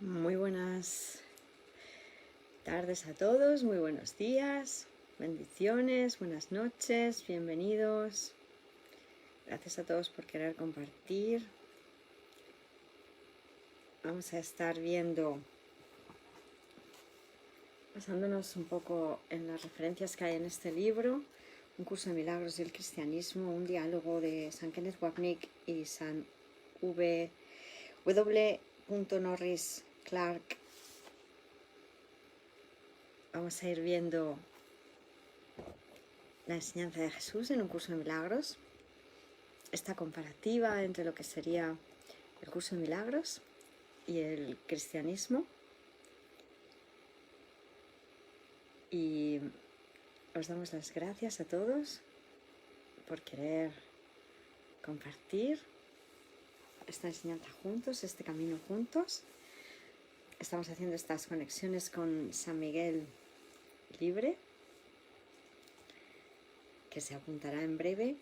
Muy buenas tardes a todos, muy buenos días, bendiciones, buenas noches, bienvenidos. Gracias a todos por querer compartir. Vamos a estar basándonos un poco en las referencias que hay en este libro, Un curso de milagros del cristianismo, un diálogo de San Kenneth Wapnick y San W. Norris Clark. Vamos a ir viendo la enseñanza de Jesús en un curso de milagros, esta comparativa entre lo que sería el curso de milagros y el cristianismo. Y os damos las gracias a todos por querer compartir esta enseñanza juntos, este camino juntos. Estamos haciendo estas conexiones con San Miguel Libre, que se apuntará en breve.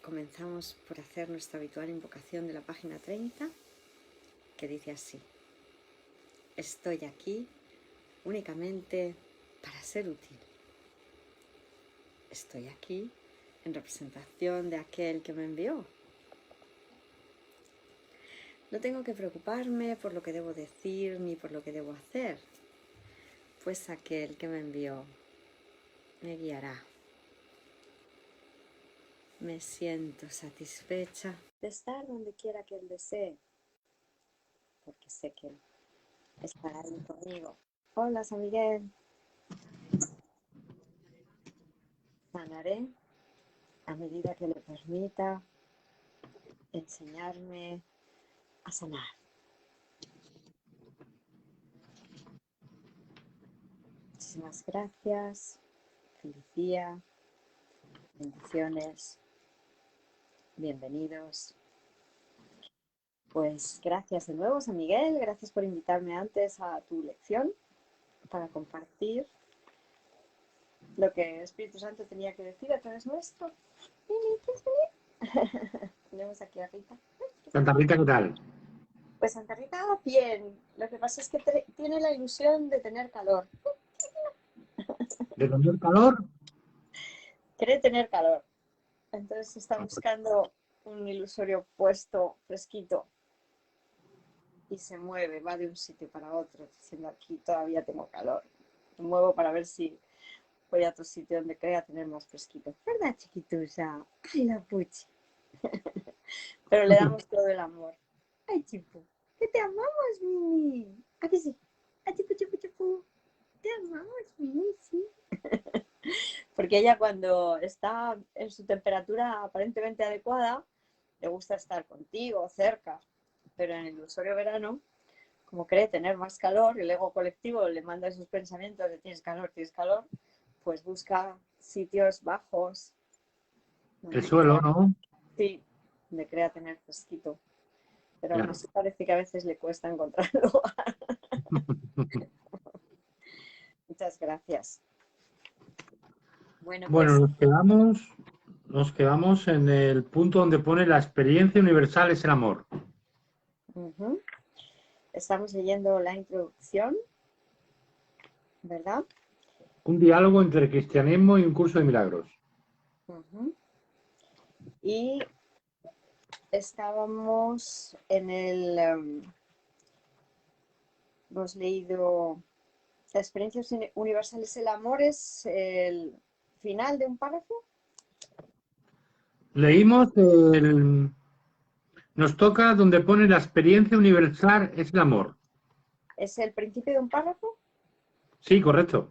Comenzamos por hacer nuestra habitual invocación de la página 30, que dice así: estoy aquí únicamente para ser útil. Estoy aquí en representación de aquel que me envió. No tengo que preocuparme por lo que debo decir ni por lo que debo hacer, pues aquel que me envió me guiará. Me siento satisfecha de estar donde quiera que él desee, porque sé que él estará ahí conmigo. Hola, San Miguel. Sanaré a medida que le permita enseñarme a sanar. Muchísimas gracias. Feliz día. Bendiciones. Bienvenidos. Pues gracias de nuevo, San Miguel. Gracias por invitarme antes a tu lección para compartir lo que el Espíritu Santo tenía que decir a través nuestro. Tenemos aquí a Rita. Santa Rita, ¿qué tal? Pues Santa Rita, bien. Lo que pasa es que tiene la ilusión de tener calor. ¿De tener calor? Quiere tener calor. Entonces está buscando un ilusorio puesto fresquito y se mueve, va de un sitio para otro, diciendo aquí todavía tengo calor. Me muevo para ver si voy a otro sitio donde crea tener más fresquito. ¿Verdad, chiquitusa? Ay, la puchi. Pero le damos todo el amor. Ay, chipu, que te amamos, Mimi. ¿A que sí? Ay, chipu, chipu, chipu. Te amamos, Mimi, sí. Porque ella, cuando está en su temperatura aparentemente adecuada, le gusta estar contigo, cerca. Pero en el ilusorio verano, como cree tener más calor, el ego colectivo le manda esos pensamientos de tienes calor, pues busca sitios bajos. El suelo, ¿no? Sí, donde crea tener fresquito. Pero aún Claro. así parece que a veces le cuesta encontrarlo. Muchas gracias. Bueno, pues Bueno, nos quedamos en el punto donde pone la experiencia universal es el amor. Estamos leyendo la introducción, ¿verdad? Un diálogo entre el cristianismo y un curso de milagros. Y estábamos en hemos leído la experiencia universal es el amor, es el final de un párrafo. Leímos nos toca donde pone la experiencia universal es el amor. ¿Es el principio de un párrafo? Sí, correcto.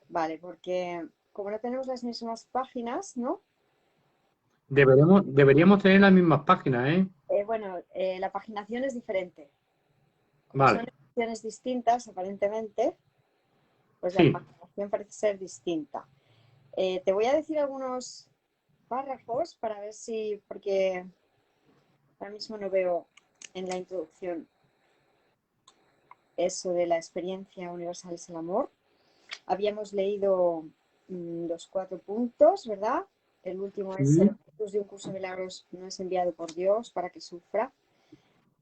Vale, porque como no tenemos las mismas páginas, ¿no? Deberíamos tener las mismas páginas, ¿eh? Bueno, la paginación es diferente. Como son Vale. ediciones distintas, aparentemente, pues la Sí. paginación parece ser distinta. Te voy a decir algunos párrafos para ver si, porque ahora mismo no veo en la introducción eso de la experiencia universal es el amor. Habíamos leído los 4 puntos, ¿verdad? El último es Sí. el Jesús de un curso de milagros no es enviado por Dios para que sufra.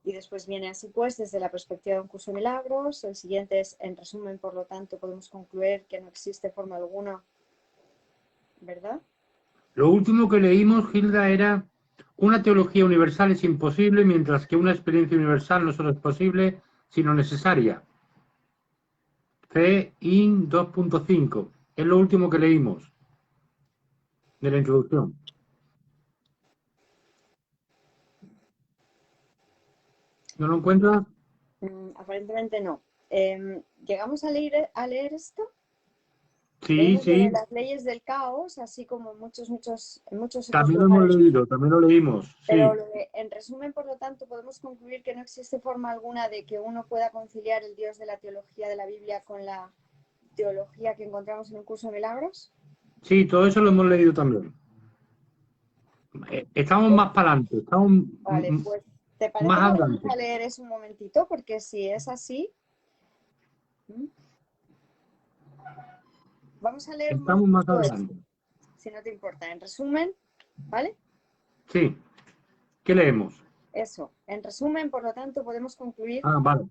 Y después viene así pues, desde la perspectiva de un curso de milagros. El siguiente es, en resumen, por lo tanto, podemos concluir que no existe forma alguna, ¿verdad? Lo último que leímos, Hilda, era una teología universal es imposible, mientras que una experiencia universal no solo es posible, sino necesaria. C-IN 2.5. Es lo último que leímos de la introducción. ¿No lo encuentras? Aparentemente no. ¿Llegamos a leer esto? Sí, Leímos lo de sí. las leyes del caos, así como en muchos otros También lo hemos lugares. leído, también lo leímos. Pero Sí. en resumen, por lo tanto, podemos concluir que no existe forma alguna de que uno pueda conciliar el Dios de la teología de la Biblia con la teología que encontramos en un curso de milagros. Sí, todo eso lo hemos leído también. Estamos más para adelante, estamos Vale, pues, ¿te parece más que vamos adelante. a leer eso un momentito? Porque si es así, vamos a leer un Estamos más momentito eso, adelante. si no te importa. En resumen, ¿vale? Sí. ¿Qué leemos? Eso. En resumen, por lo tanto, podemos concluir. Ah, vale.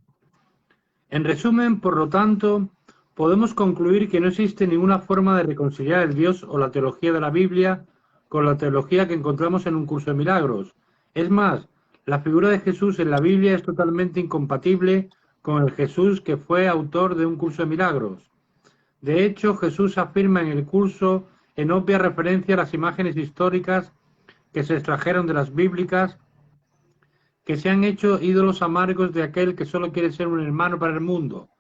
En resumen, por lo tanto, podemos concluir que no existe ninguna forma de reconciliar el Dios o la teología de la Biblia con la teología que encontramos en un curso de milagros. Es más, la figura de Jesús en la Biblia es totalmente incompatible con el Jesús que fue autor de un curso de milagros. De hecho, Jesús afirma en el curso, en obvia referencia a las imágenes históricas que se extrajeron de las bíblicas, que se han hecho ídolos amargos de aquel que solo quiere ser un hermano para el mundo.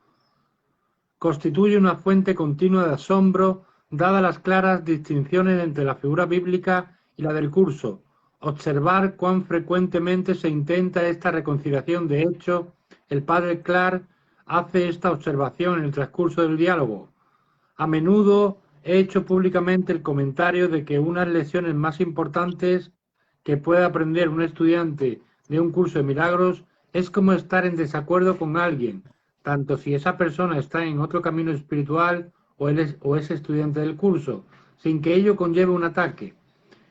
Constituye una fuente continua de asombro, dadas las claras distinciones entre la figura bíblica y la del curso. Observar cuán frecuentemente se intenta esta reconciliación. De hecho, el padre Clark hace esta observación en el transcurso del diálogo. A menudo he hecho públicamente el comentario de que unas lecciones más importantes que puede aprender un estudiante de un curso de milagros es como estar en desacuerdo con alguien, tanto si esa persona está en otro camino espiritual o es estudiante del curso, sin que ello conlleve un ataque.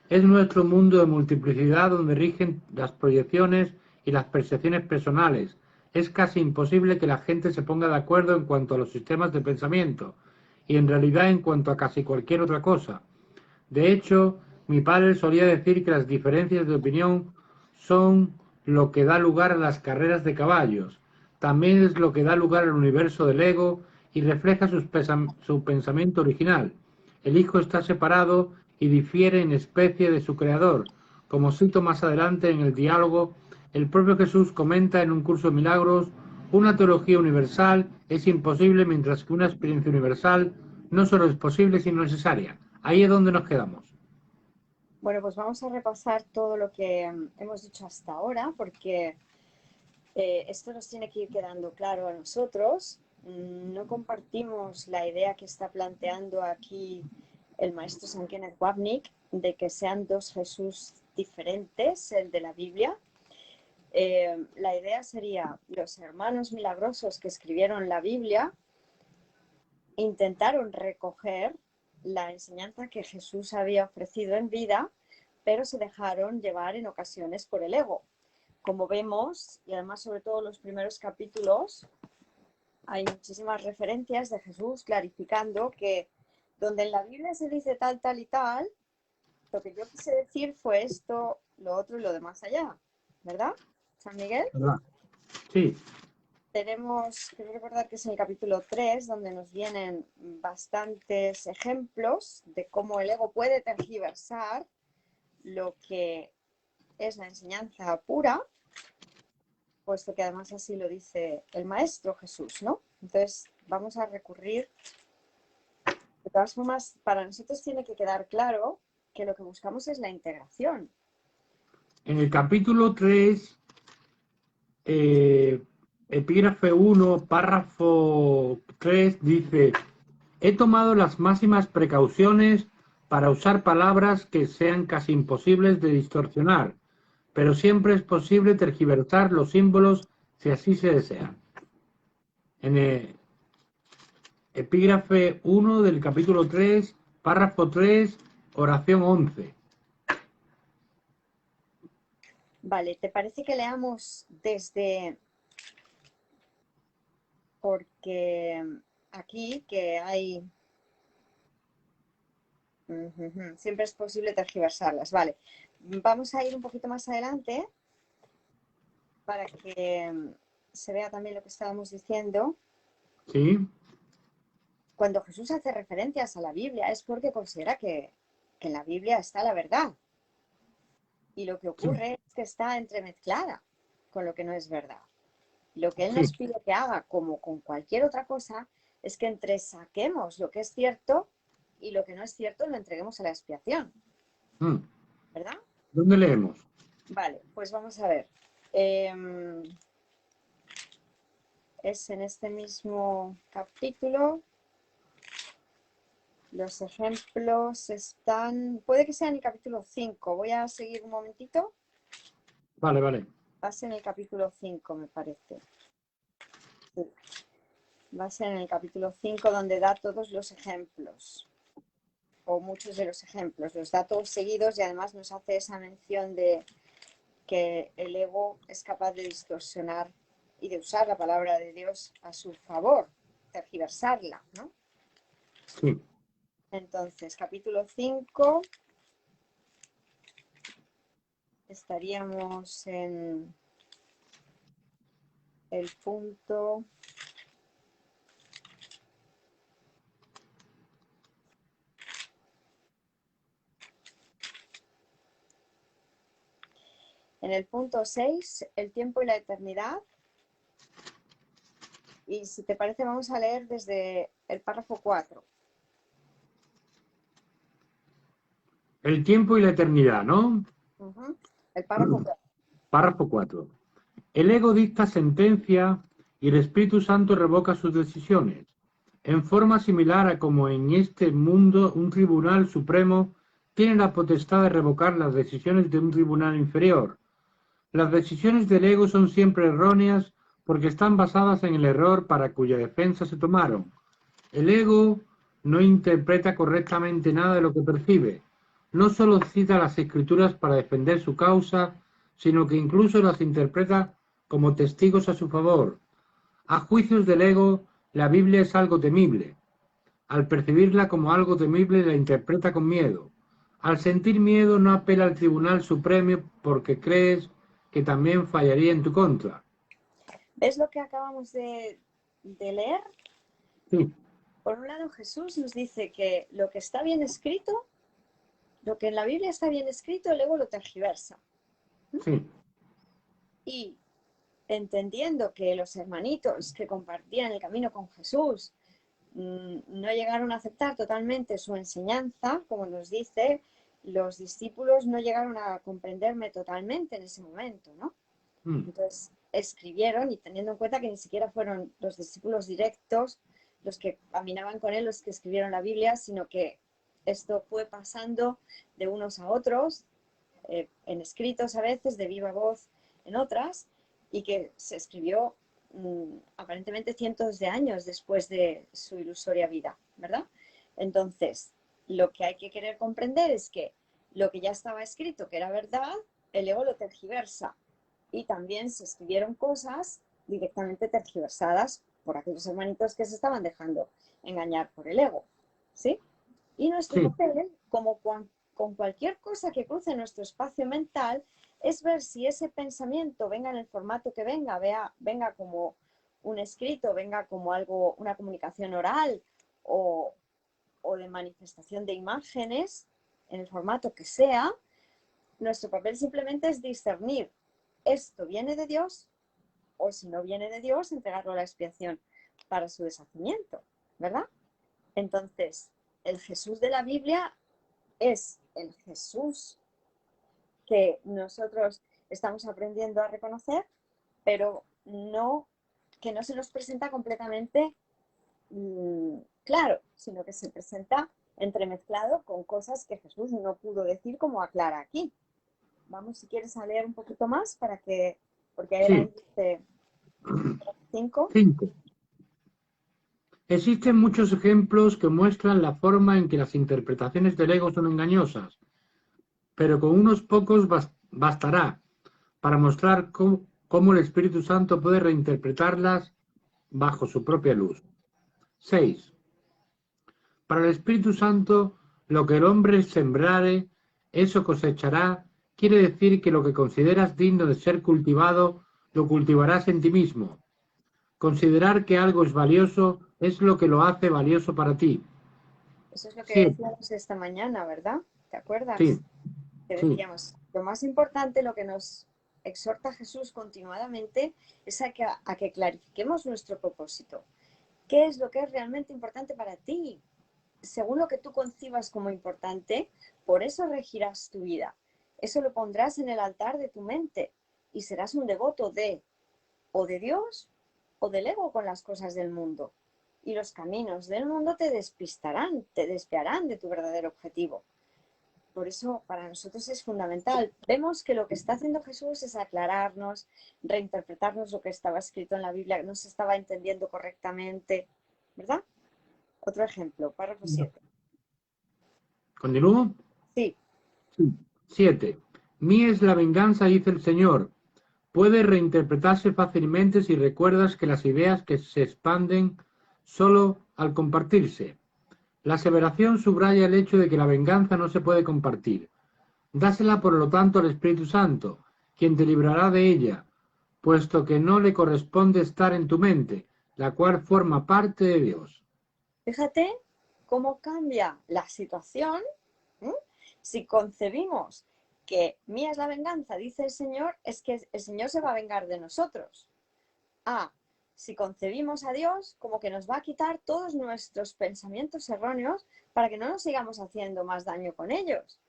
Es nuestro mundo de multiplicidad donde rigen las proyecciones y las percepciones personales. Es casi imposible que la gente se ponga de acuerdo en cuanto a los sistemas de pensamiento y en realidad en cuanto a casi cualquier otra cosa. De hecho, mi padre solía decir que las diferencias de opinión son lo que da lugar a las carreras de caballos. También es lo que da lugar al universo del ego y refleja su pensamiento original. El hijo está separado y difiere en especie de su creador. Como cito más adelante en el diálogo, el propio Jesús comenta en un curso de milagros, una teología universal es imposible mientras que una experiencia universal no solo es posible sino necesaria. Ahí es donde nos quedamos. Bueno, pues vamos a repasar todo lo que hemos dicho hasta ahora, porque esto nos tiene que ir quedando claro a nosotros. No compartimos la idea que está planteando aquí el maestro San Kenneth Wapnick de que sean dos Jesús diferentes, el de la Biblia. La idea sería, los hermanos milagrosos que escribieron la Biblia intentaron recoger la enseñanza que Jesús había ofrecido en vida, pero se dejaron llevar en ocasiones por el ego. Como vemos, y además sobre todo en los primeros capítulos, hay muchísimas referencias de Jesús clarificando que donde en la Biblia se dice tal, tal y tal, lo que yo quise decir fue esto, lo otro y lo demás allá, ¿verdad, San Miguel? ¿Verdad? Sí. Quiero recordar que es en el capítulo 3, donde nos vienen bastantes ejemplos de cómo el ego puede tergiversar lo que es la enseñanza pura, puesto que además así lo dice el Maestro Jesús, ¿no? Entonces vamos a recurrir. De todas formas, para nosotros tiene que quedar claro que lo que buscamos es la integración. En el capítulo 3, epígrafe 1, párrafo 3, dice: he tomado las máximas precauciones para usar palabras que sean casi imposibles de distorsionar, pero siempre es posible tergiversar los símbolos si así se desea. En el epígrafe 1 del capítulo 3, párrafo 3, oración 11. Vale, ¿te parece que leamos desde... Porque aquí que hay... Siempre es posible tergiversarlas. Vale, vamos a ir un poquito más adelante para que se vea también lo que estábamos diciendo. Sí, Cuando Jesús hace referencias a la Biblia es porque considera que en la Biblia está la verdad. Y lo que sí, ocurre es que está entremezclada con lo que no es verdad. Lo que Él sí. nos pide que haga, como con cualquier otra cosa, es que entresaquemos lo que es cierto y lo que no es cierto lo entreguemos a la expiación, Mm. ¿verdad? ¿Dónde leemos? Vale, pues vamos a ver. Es en este mismo capítulo. Los ejemplos están... Puede que sea en el capítulo 5. Voy a seguir un momentito. Vale, vale. Va a ser en el capítulo 5, me parece. Sí. Va a ser en el capítulo 5 donde da todos los ejemplos. O muchos de los ejemplos. Los da todos seguidos y además nos hace esa mención de que el ego es capaz de distorsionar y de usar la palabra de Dios a su favor, tergiversarla, ¿no? Sí. Entonces, capítulo 5, estaríamos en el punto... En el punto 6, el tiempo y la eternidad. Y si te parece, vamos a leer desde el párrafo 4. El tiempo y la eternidad, ¿no? El párrafo 4. Párrafo 4. El ego dicta sentencia y el Espíritu Santo revoca sus decisiones, en forma similar a como en este mundo un tribunal supremo tiene la potestad de revocar las decisiones de un tribunal inferior. Las decisiones del ego son siempre erróneas porque están basadas en el error para cuya defensa se tomaron. El ego no interpreta correctamente nada de lo que percibe. No solo cita las escrituras para defender su causa, sino que incluso las interpreta como testigos a su favor. A juicios del ego, la Biblia es algo temible. Al percibirla como algo temible, la interpreta con miedo. Al sentir miedo, no apela al Tribunal Supremo porque crees que también fallaría en tu contra. ¿Ves lo que acabamos de leer? Sí, Por un lado, Jesús nos dice que lo que está bien escrito, lo que en la Biblia está bien escrito, el ego lo tergiversa. sí, Y entendiendo que los hermanitos que compartían el camino con Jesús no llegaron a aceptar totalmente su enseñanza, como nos dice, los discípulos no llegaron a comprenderme totalmente en ese momento, ¿no? Entonces escribieron, y teniendo en cuenta que ni siquiera fueron los discípulos directos los que caminaban con él, los que escribieron la Biblia, sino que esto fue pasando de unos a otros, en escritos a veces, de viva voz en otras, y que se escribió aparentemente cientos de años después de su ilusoria vida, ¿verdad? Entonces, lo que hay que querer comprender es que lo que ya estaba escrito, que era verdad, el ego lo tergiversa. Y también se escribieron cosas directamente tergiversadas por aquellos hermanitos que se estaban dejando engañar por el ego, ¿sí? Y nuestro sí, papel, como con cualquier cosa que cruce nuestro espacio mental, es ver si ese pensamiento, venga en el formato que venga, venga como un escrito, venga como algo, una comunicación oral o de manifestación de imágenes, en el formato que sea. Nuestro papel simplemente es discernir, esto viene de Dios, o si no viene de Dios, entregarlo a la expiación para su deshacimiento, ¿verdad? Entonces, el Jesús de la Biblia es el Jesús que nosotros estamos aprendiendo a reconocer, pero no, que no se nos presenta completamente claro, sino que se presenta entremezclado con cosas que Jesús no pudo decir, como aclara aquí. Vamos, si quieres, a leer un poquito más para que, porque ahí sí. dice 5. 5. Existen muchos ejemplos que muestran la forma en que las interpretaciones del ego son engañosas, pero con unos pocos bastará para mostrar cómo el Espíritu Santo puede reinterpretarlas bajo su propia luz. 6. Para el Espíritu Santo, lo que el hombre sembrare, eso cosechará, quiere decir que lo que consideras digno de ser cultivado, lo cultivarás en ti mismo. Considerar que algo es valioso es lo que lo hace valioso para ti. Eso es lo que 7. decíamos esta mañana, ¿verdad? ¿Te acuerdas? Sí, Que sí. decíamos, lo más importante, lo que nos exhorta Jesús continuadamente, es a que clarifiquemos nuestro propósito. ¿Qué es lo que es realmente importante para ti? Según lo que tú concibas como importante, por eso regirás tu vida. Eso lo pondrás en el altar de tu mente y serás un devoto o de Dios o del ego con las cosas del mundo. Y los caminos del mundo te despistarán, te desviarán de tu verdadero objetivo. Por eso para nosotros es fundamental. Vemos que lo que está haciendo Jesús es aclararnos, reinterpretarnos lo que estaba escrito en la Biblia, que no se estaba entendiendo correctamente, ¿verdad? Otro ejemplo, párrafo 7. ¿Continúo? Sí, Sí. 7. Mía es la venganza, dice el Señor. Puede reinterpretarse fácilmente si recuerdas que las ideas que se expanden solo al compartirse. La aseveración subraya el hecho de que la venganza no se puede compartir. Dásela, por lo tanto, al Espíritu Santo, quien te librará de ella, puesto que no le corresponde estar en tu mente, la cual forma parte de Dios. fíjate cómo cambia la situación. ¿Mm? Si concebimos que mía es la venganza, dice el Señor, es que el Señor se va a vengar de nosotros. Si concebimos a Dios como que nos va a quitar todos nuestros pensamientos erróneos para que no nos sigamos haciendo más daño con ellos.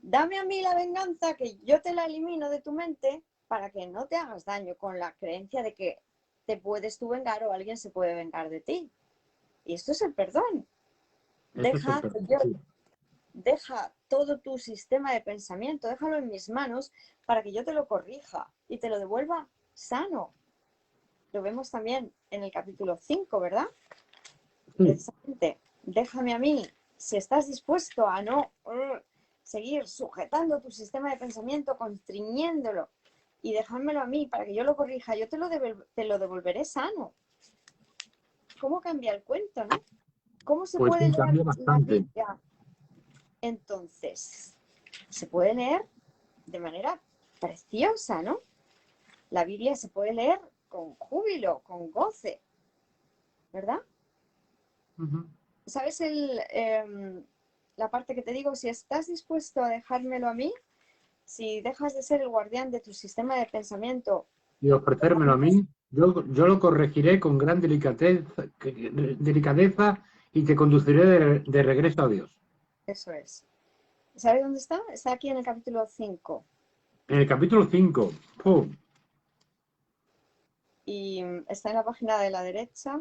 Dame a mí la venganza, que yo te la elimino de tu mente para que no te hagas daño con la creencia de que te puedes tú vengar o alguien se puede vengar de ti. Y esto es el perdón. Eso es el Deja, perdón. deja todo tu sistema de pensamiento, déjalo en mis manos para que yo te lo corrija y te lo devuelva sano. Lo vemos también en el capítulo 5, ¿verdad? Sí. Precisamente, déjame a mí, si estás dispuesto a no seguir sujetando tu sistema de pensamiento, constriñéndolo y dejármelo a mí para que yo lo corrija, yo te lo devolveré sano. ¿Cómo cambia el cuento, no? ¿Cómo se Pues puede sí, leer cambia la bastante. Biblia? Entonces, se puede leer de manera preciosa, ¿no? La Biblia se puede leer con júbilo, con goce, ¿verdad? Ujú. ¿Sabes la parte que te digo? Si estás dispuesto a dejármelo a mí, si dejas de ser el guardián de tu sistema de pensamiento, Y ofrecérmelo a mí, yo lo corregiré con gran delicadeza y te conduciré de regreso a Dios. eso es. ¿Sabes dónde está? Está aquí en el capítulo 5. En el capítulo 5, ¡pum! Y está en la página de la derecha.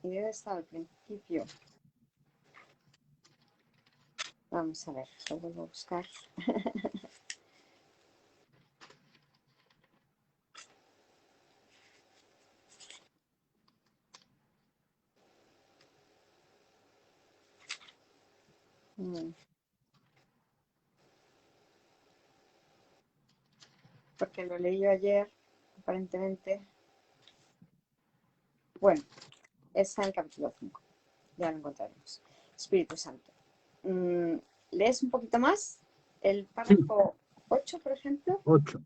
Y debe estar al principio. Vamos a ver, lo vuelvo a buscar. Porque lo leí yo ayer, aparentemente. Bueno, está en el capítulo 5. Ya lo encontraremos. Espíritu Santo. ¿Lees un poquito más? El Sí, párrafo 8, por ejemplo. 8.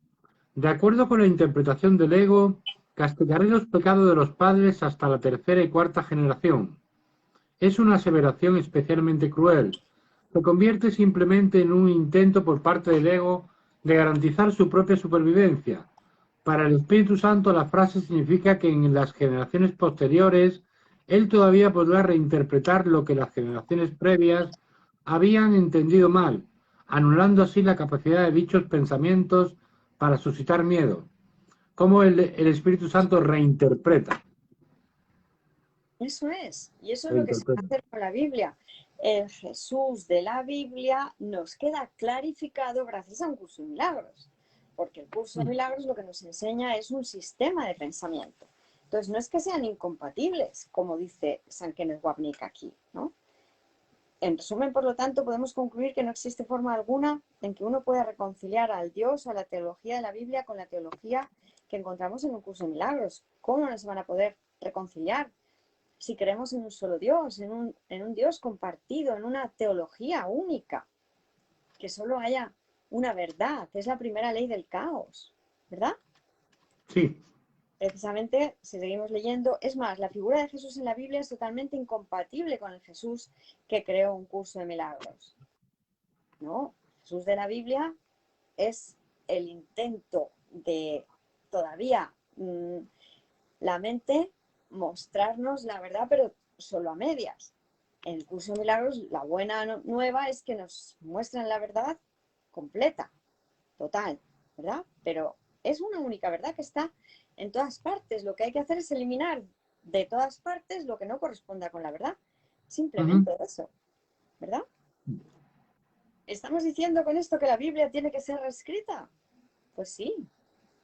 De acuerdo con la interpretación del ego, castigaré los pecados de los padres hasta la tercera y cuarta generación. Es una aseveración especialmente cruel. Se convierte simplemente en un intento por parte del ego de garantizar su propia supervivencia. Para el Espíritu Santo, la frase significa que en las generaciones posteriores, él todavía podrá reinterpretar lo que las generaciones previas habían entendido mal, anulando así la capacidad de dichos pensamientos para suscitar miedo. ¿Cómo el Espíritu Santo reinterpreta? Eso es. Y eso es lo que se Reinterpreta. hace con la Biblia. El Jesús de la Biblia nos queda clarificado gracias a un curso de milagros. porque el curso de milagros lo que nos enseña es un sistema de pensamiento. Entonces, no es que sean incompatibles, como dice San Kenneth Wapnick aquí, ¿no? En resumen, por lo tanto, podemos concluir que no existe forma alguna en que uno pueda reconciliar al Dios o a la teología de la Biblia con la teología que encontramos en un curso de milagros. ¿Cómo no se van a poder reconciliar si creemos en un solo Dios, en un Dios compartido, en una teología única, que solo haya una verdad, que es la primera ley del caos, ¿verdad? Sí. Precisamente, si seguimos leyendo, es más, la figura de Jesús en la Biblia es totalmente incompatible con el Jesús que creó un curso de milagros. No, Jesús de la Biblia es el intento de todavía la mente mostrarnos la verdad, pero solo a medias. En el curso de milagros, la buena nueva es que nos muestran la verdad completa, total, ¿verdad? Pero es una única verdad que está en todas partes. Lo que hay que hacer es eliminar de todas partes lo que no corresponda con la verdad. Simplemente eso, ¿verdad? ¿Estamos diciendo con esto que la Biblia tiene que ser reescrita? Pues sí,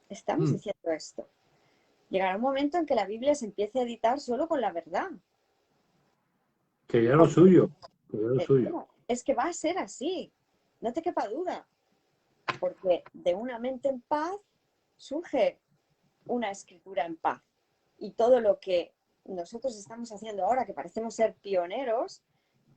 estamos diciendo esto. Llegará un momento en que la Biblia se empiece a editar solo con la verdad. Sería lo suyo. Sería lo suyo. Bueno, es que va a ser así, no te quepa duda, porque de una mente en paz surge una escritura en paz. Y todo lo que nosotros estamos haciendo ahora, que parecemos ser pioneros,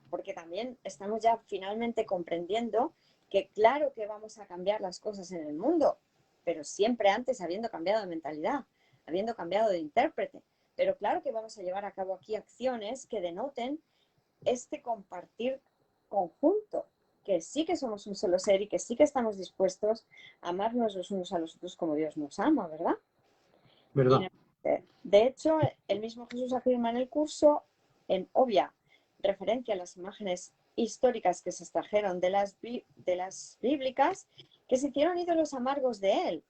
porque también estamos ya finalmente comprendiendo que claro que vamos a cambiar las cosas en el mundo, pero siempre antes habiendo cambiado de mentalidad, habiendo cambiado de intérprete. Pero claro que vamos a llevar a cabo aquí acciones que denoten este compartir conjunto, que sí que somos un solo ser y que sí que estamos dispuestos a amarnos los unos a los otros como Dios nos ama, ¿verdad? ¿Verdad? Y de hecho, el mismo Jesús afirma en el curso, en obvia referencia a las imágenes históricas que se extrajeron de las bíblicas, que se hicieron ídolos amargos de él,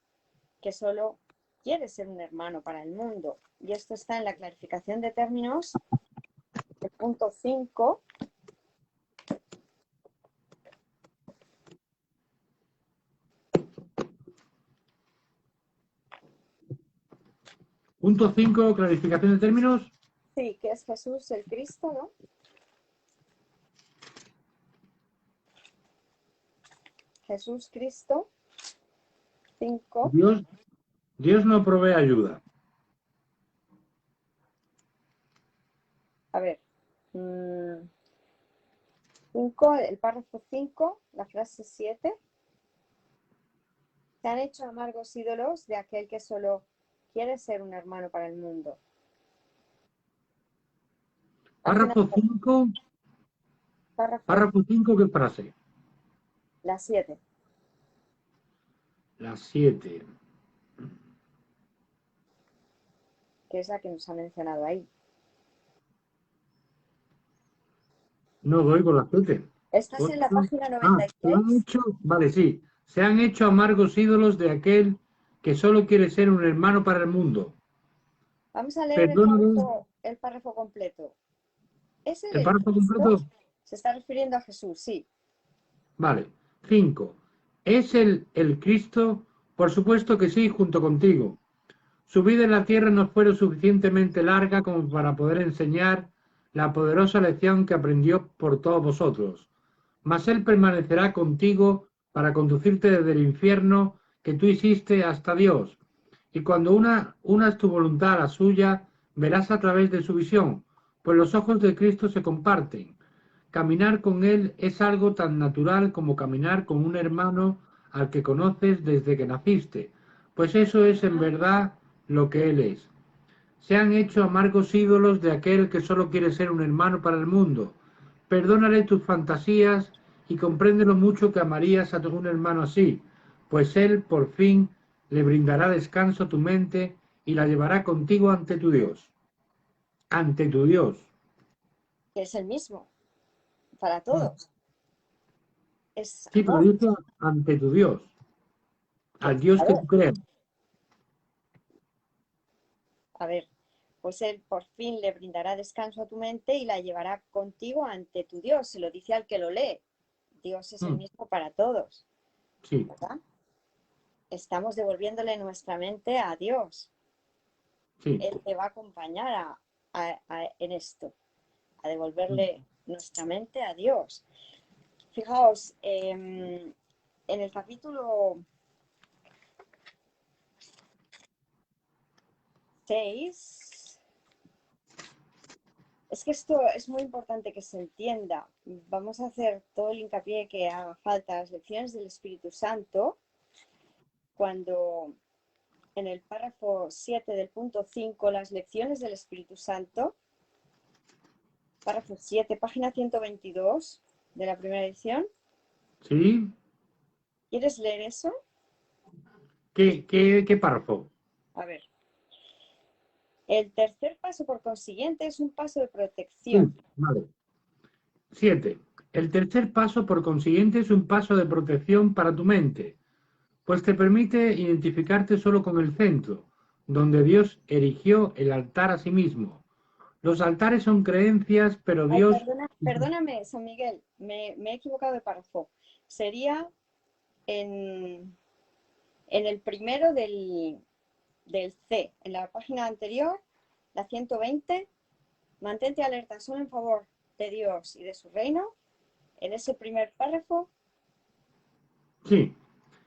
que solo quiere ser un hermano para el mundo. Y esto está en la clarificación de términos, el punto 5. Punto 5, clarificación de términos. Sí, que es Jesús el Cristo, ¿no? Jesús Cristo, 5. Dios no provee ayuda. A ver. 5, el párrafo 5, la frase 7. Se han hecho amargos ídolos de aquel que solo quiere ser un hermano para el mundo. Párrafo 5. Párrafo 5, ¿qué frase? La 7. La 7. Que es la que nos ha mencionado ahí. No doy con la 7. Estás en la página 96. Vale, sí. Se han hecho amargos ídolos de aquel que solo quiere ser un hermano para el mundo. Vamos a leer Perdóname. el párrafo completo. ¿Es ¿El el párrafo Cristo? completo? Se está refiriendo a Jesús, sí. Vale. 5. ¿Es el Cristo? Por supuesto que sí, junto contigo. Su vida en la tierra no fue lo suficientemente larga como para poder enseñar la poderosa lección que aprendió por todos vosotros. Mas Él permanecerá contigo para conducirte desde el infierno que tú hiciste hasta Dios. Y cuando unas tu voluntad a la suya, verás a través de su visión, pues los ojos de Cristo se comparten. Caminar con Él es algo tan natural como caminar con un hermano al que conoces desde que naciste, pues eso es en verdad lo que Él es. Se han hecho amargos ídolos de aquel que solo quiere ser un hermano para el mundo. Perdónale tus fantasías y comprende lo mucho que amarías a un hermano así, pues Él por fin le brindará descanso a tu mente y la llevará contigo ante tu Dios. Ante tu Dios. Que es el mismo para todos. Es Sí, pero amor. dice ante tu Dios. Al Dios que tú creas. A ver, pues Él por fin le brindará descanso a tu mente y la llevará contigo ante tu Dios. Se lo dice al que lo lee. Dios es el mismo para todos. Sí. ¿Verdad? estamos devolviéndole nuestra mente a Dios. Sí. Él te va a acompañar en esto, a devolverle nuestra mente a Dios. Fijaos, en el capítulo 6, es que esto es muy importante que se entienda. Vamos a hacer todo el hincapié que haga falta, las lecciones del Espíritu Santo, cuando en el párrafo 7 del punto 5, las lecciones del Espíritu Santo, párrafo 7, página 122 de la primera edición. ¿Sí? ¿Quieres leer eso? ¿Qué párrafo? A ver. El tercer paso, por consiguiente, es un paso de protección. Vale. 7. El tercer paso, por consiguiente, es un paso de protección para tu mente, pues te permite identificarte solo con el centro, donde Dios erigió el altar a sí mismo. Los altares son creencias, pero Ay, Dios... perdóname, San Miguel, me he equivocado de párrafo. Sería en el primero del C, en la página anterior, la 120, mantente alerta solo en favor de Dios y de su reino. En ese primer párrafo. Sí.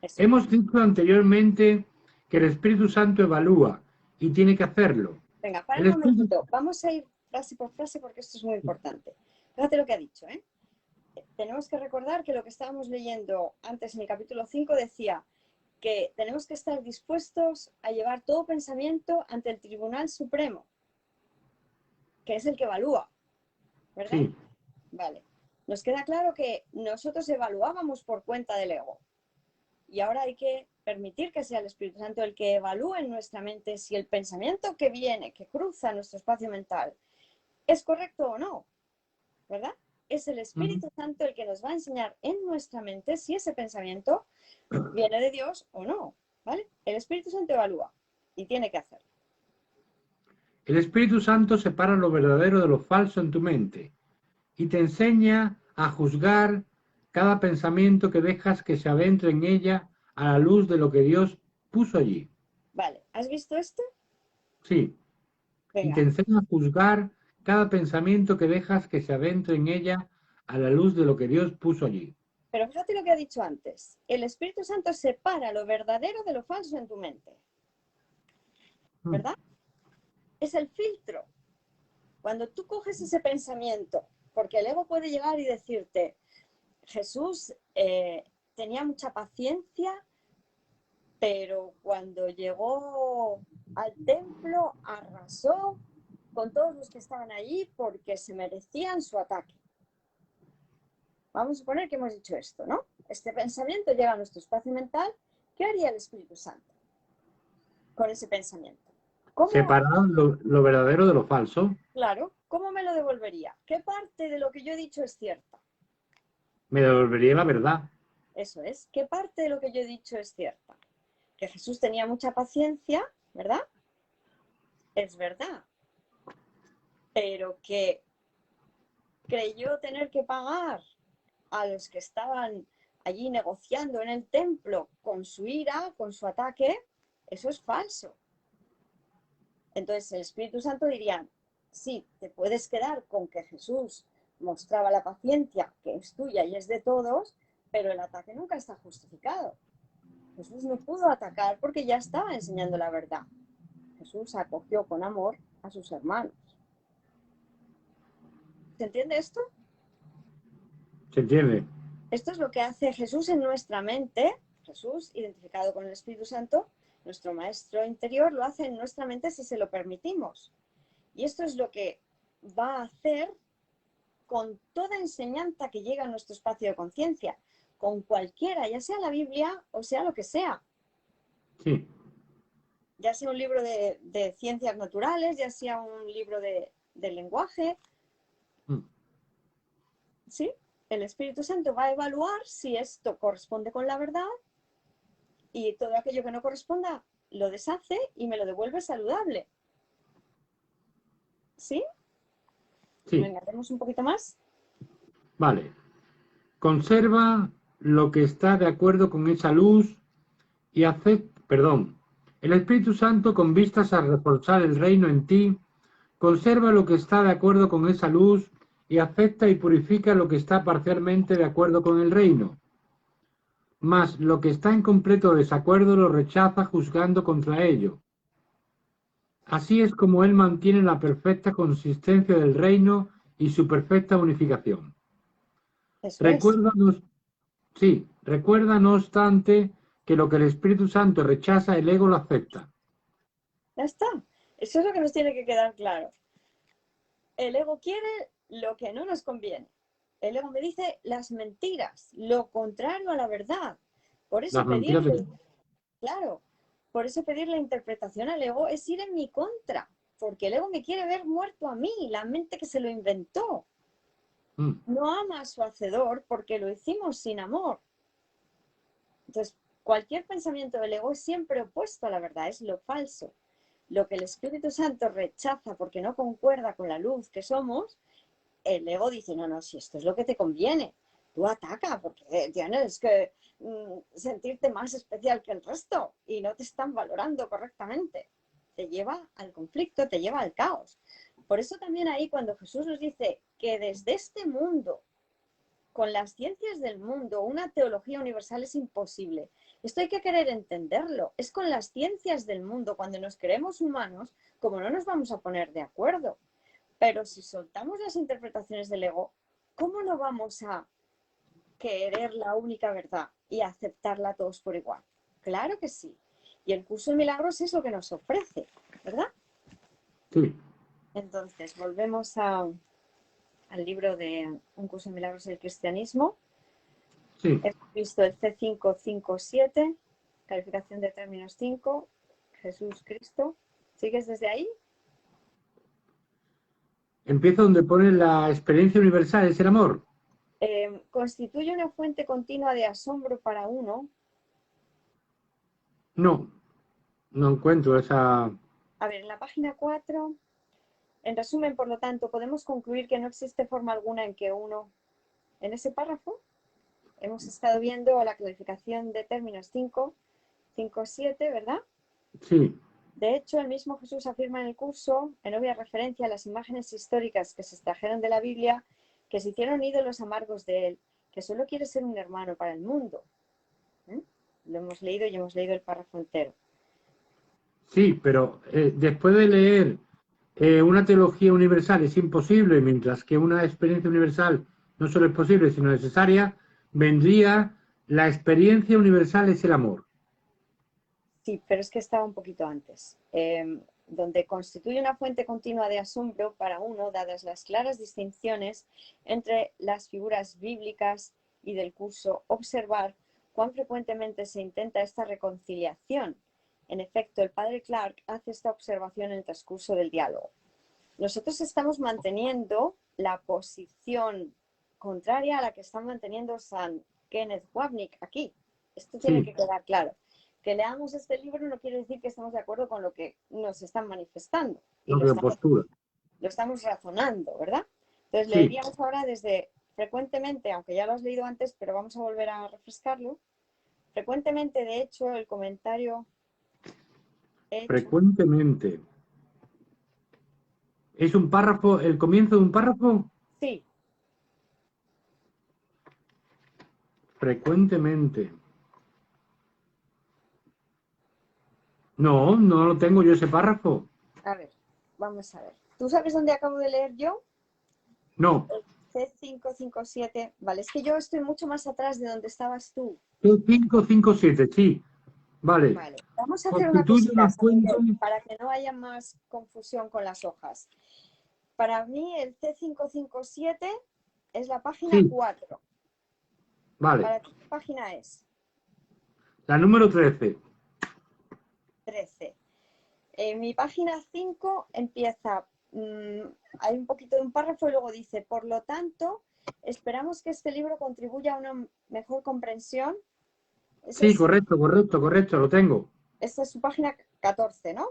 Eso. Hemos dicho anteriormente que el Espíritu Santo evalúa y tiene que hacerlo. Venga, para El un Espíritu... momentito. Vamos a ir frase por frase porque esto es muy importante. Fíjate lo que ha dicho, ¿eh? Tenemos que recordar que lo que estábamos leyendo antes en el capítulo 5 decía que tenemos que estar dispuestos a llevar todo pensamiento ante el Tribunal Supremo, que es el que evalúa, ¿verdad? Sí. Vale. Nos queda claro que nosotros evaluábamos por cuenta del ego. Y ahora hay que permitir que sea el Espíritu Santo el que evalúe en nuestra mente si el pensamiento que viene, que cruza nuestro espacio mental, es correcto o no, ¿verdad? Es el Espíritu Santo el que nos va a enseñar en nuestra mente si ese pensamiento viene de Dios o no, ¿vale? El Espíritu Santo evalúa y tiene que hacerlo. El Espíritu Santo separa lo verdadero de lo falso en tu mente y te enseña a juzgar cada pensamiento que dejas que se adentre en ella a la luz de lo que Dios puso allí. Vale, ¿has visto esto? Sí. Y te Venga, enseña a juzgar cada pensamiento que dejas que se adentre en ella a la luz de lo que Dios puso allí. pero fíjate lo que ha dicho antes. El Espíritu Santo separa lo verdadero de lo falso en tu mente, ¿verdad? Es el filtro. Cuando tú coges ese pensamiento, porque el ego puede llegar y decirte, Jesús tenía mucha paciencia, pero cuando llegó al templo arrasó con todos los que estaban allí porque se merecían su ataque. Vamos a suponer que hemos dicho esto, ¿no? Este pensamiento llega a nuestro espacio mental. ¿Qué haría el Espíritu Santo con ese pensamiento? ¿Cómo? Separar lo verdadero de lo falso. Claro, ¿cómo me lo devolvería? ¿Qué parte de lo que yo he dicho es cierta? Me devolvería la verdad. Eso es. ¿Qué parte de lo que yo he dicho es cierta? Que Jesús tenía mucha paciencia, ¿verdad? Es verdad. Pero que creyó tener que pagar a los que estaban allí negociando en el templo con su ira, con su ataque, eso es falso. Entonces el Espíritu Santo diría, sí, te puedes quedar con que Jesús mostraba la paciencia que es tuya y es de todos, pero el ataque nunca está justificado. Jesús no pudo atacar porque ya estaba enseñando la verdad. Jesús acogió con amor a sus hermanos. ¿Se entiende esto? ¿Se entiende? Esto es lo que hace Jesús en nuestra mente. Jesús, identificado con el Espíritu Santo, nuestro maestro interior, lo hace en nuestra mente si se lo permitimos. Y esto es lo que va a hacer con toda enseñanza que llega a nuestro espacio de conciencia, con cualquiera, ya sea la Biblia o sea lo que sea. Sí. Ya sea un libro de ciencias naturales, ya sea un libro de lenguaje. ¿Sí? El Espíritu Santo va a evaluar si esto corresponde con la verdad y todo aquello que no corresponda lo deshace y me lo devuelve saludable. ¿Sí? Sí. Venga, haremos un poquito más. Vale. Conserva lo que está de acuerdo con esa luz El Espíritu Santo, con vistas a reforzar el reino en ti, conserva lo que está de acuerdo con esa luz y acepta y purifica lo que está parcialmente de acuerdo con el reino. Mas lo que está en completo desacuerdo lo rechaza juzgando contra ello. Así es como él mantiene la perfecta consistencia del reino y su perfecta unificación. Eso es. Recuerda no obstante que lo que el Espíritu Santo rechaza, el ego lo acepta. Ya está. Eso es lo que nos tiene que quedar claro. El ego quiere lo que no nos conviene. El ego me dice las mentiras, lo contrario a la verdad. Por eso Las mentiras de... pedirle, claro, por eso pedirle interpretación al ego es ir en mi contra, porque el ego me quiere ver muerto a mí, la mente que se lo inventó. No ama a su hacedor porque lo hicimos sin amor. Entonces, cualquier pensamiento del ego es siempre opuesto a la verdad, es lo falso. Lo que el Espíritu Santo rechaza porque no concuerda con la luz que somos, el ego dice, no, no, si esto es lo que te conviene, tú ataca porque tienes que sentirte más especial que el resto y no te están valorando correctamente. Te lleva al conflicto, te lleva al caos. Por eso también ahí cuando Jesús nos dice que desde este mundo, con las ciencias del mundo, una teología universal es imposible. Esto hay que querer entenderlo. Es con las ciencias del mundo, cuando nos creemos humanos, como no nos vamos a poner de acuerdo. Pero si soltamos las interpretaciones del ego, ¿cómo no vamos a querer la única verdad y aceptarla todos por igual? Claro que sí. Y el curso de milagros es lo que nos ofrece, ¿verdad? Sí. Entonces, volvemos al libro de Un curso de milagros del cristianismo. Sí. Hemos visto el C557, calificación de términos 5, Jesús Cristo. ¿Sigues desde ahí? Empieza donde pone la experiencia universal, es el amor. Constituye una fuente continua de asombro para uno. No encuentro esa... A ver, en la página 4, en resumen, por lo tanto, podemos concluir que no existe forma alguna en que uno, en ese párrafo, hemos estado viendo la clasificación de términos 5, 5, 7, ¿verdad? Sí. De hecho, el mismo Jesús afirma en el curso, en obvia referencia a las imágenes históricas que se extrajeron de la Biblia, que se hicieron ídolos amargos de él, que solo quiere ser un hermano para el mundo. Lo hemos leído y hemos leído el párrafo entero. Sí, pero después de leer una teología universal es imposible, mientras que una experiencia universal no solo es posible, sino necesaria, vendría la experiencia universal es el amor. Sí, pero es que estaba un poquito antes. Donde constituye una fuente continua de asombro para uno, dadas las claras distinciones entre las figuras bíblicas y del curso, observar cuán frecuentemente se intenta esta reconciliación. En efecto, el padre Clark hace esta observación en el transcurso del diálogo. Nosotros estamos manteniendo la posición contraria a la que está manteniendo San Kenneth Wapnick aquí. Esto tiene que quedar claro. Que leamos este libro no quiere decir que estemos de acuerdo con lo que nos están manifestando. Y No, lo estamos razonando, ¿verdad? Entonces sí. leeríamos ahora desde frecuentemente, aunque ya lo has leído antes, pero vamos a volver a refrescarlo. Frecuentemente, de hecho, el comentario Frecuentemente. ¿Es un párrafo, el comienzo de un párrafo? Sí. Frecuentemente. No lo tengo yo ese párrafo. A ver, vamos a ver. ¿Tú sabes dónde acabo de leer yo? No. C557. Vale, es que yo estoy mucho más atrás de donde estabas tú. C557, sí. Vale. Vale, vamos a hacer una cosita, para que no haya más confusión con las hojas. Para mí el C557 es la página 4. Vale. ¿Para qué página es? La número 13. 13. Mi página 5 empieza, hay un poquito de un párrafo y luego dice, por lo tanto, esperamos que este libro contribuya a una mejor comprensión. Sí, correcto, lo tengo. Esta es su página 14, ¿no?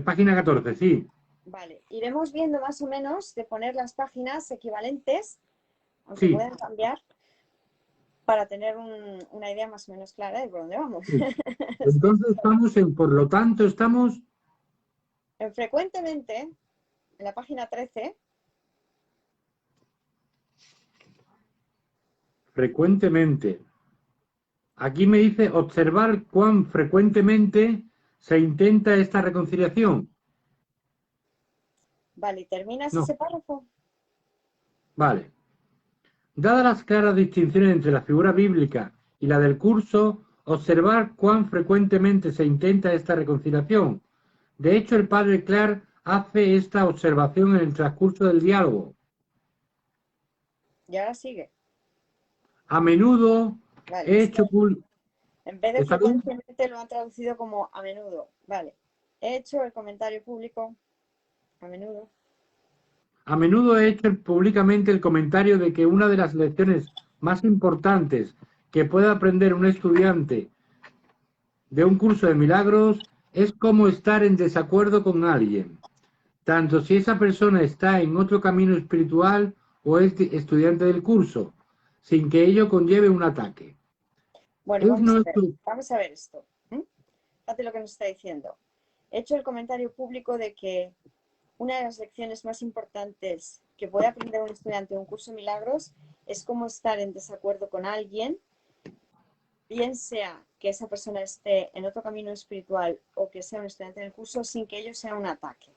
Página 14, sí. Vale, iremos viendo más o menos de poner las páginas equivalentes, aunque puedan cambiar. para tener una idea más o menos clara de por dónde vamos. Sí. Entonces estamos en, por lo tanto, estamos Frecuentemente, en la página 13, frecuentemente. Aquí me dice observar cuán frecuentemente se intenta esta reconciliación. vale, ¿terminas No, ese párrafo? vale. Dadas las claras distinciones entre la figura bíblica y la del curso, observar cuán frecuentemente se intenta esta reconciliación. De hecho, el padre Clark hace esta observación en el transcurso del diálogo. Y ahora sigue. A menudo Vale, he es que hecho... en vez de ¿Está bien? frecuentemente lo han traducido como a menudo. Vale, he hecho el comentario público a menudo. A menudo he hecho públicamente el comentario de que una de las lecciones más importantes que puede aprender un estudiante de un curso de milagros es cómo estar en desacuerdo con alguien, tanto si esa persona está en otro camino espiritual o es estudiante del curso, sin que ello conlleve un ataque. Bueno, Es nuestro... vamos a ver esto. Fíjate lo que nos está diciendo. He hecho el comentario público de que una de las lecciones más importantes que puede aprender un estudiante de un curso de milagros es cómo estar en desacuerdo con alguien, bien sea que esa persona esté en otro camino espiritual o que sea un estudiante del curso, sin que ello sea un ataque.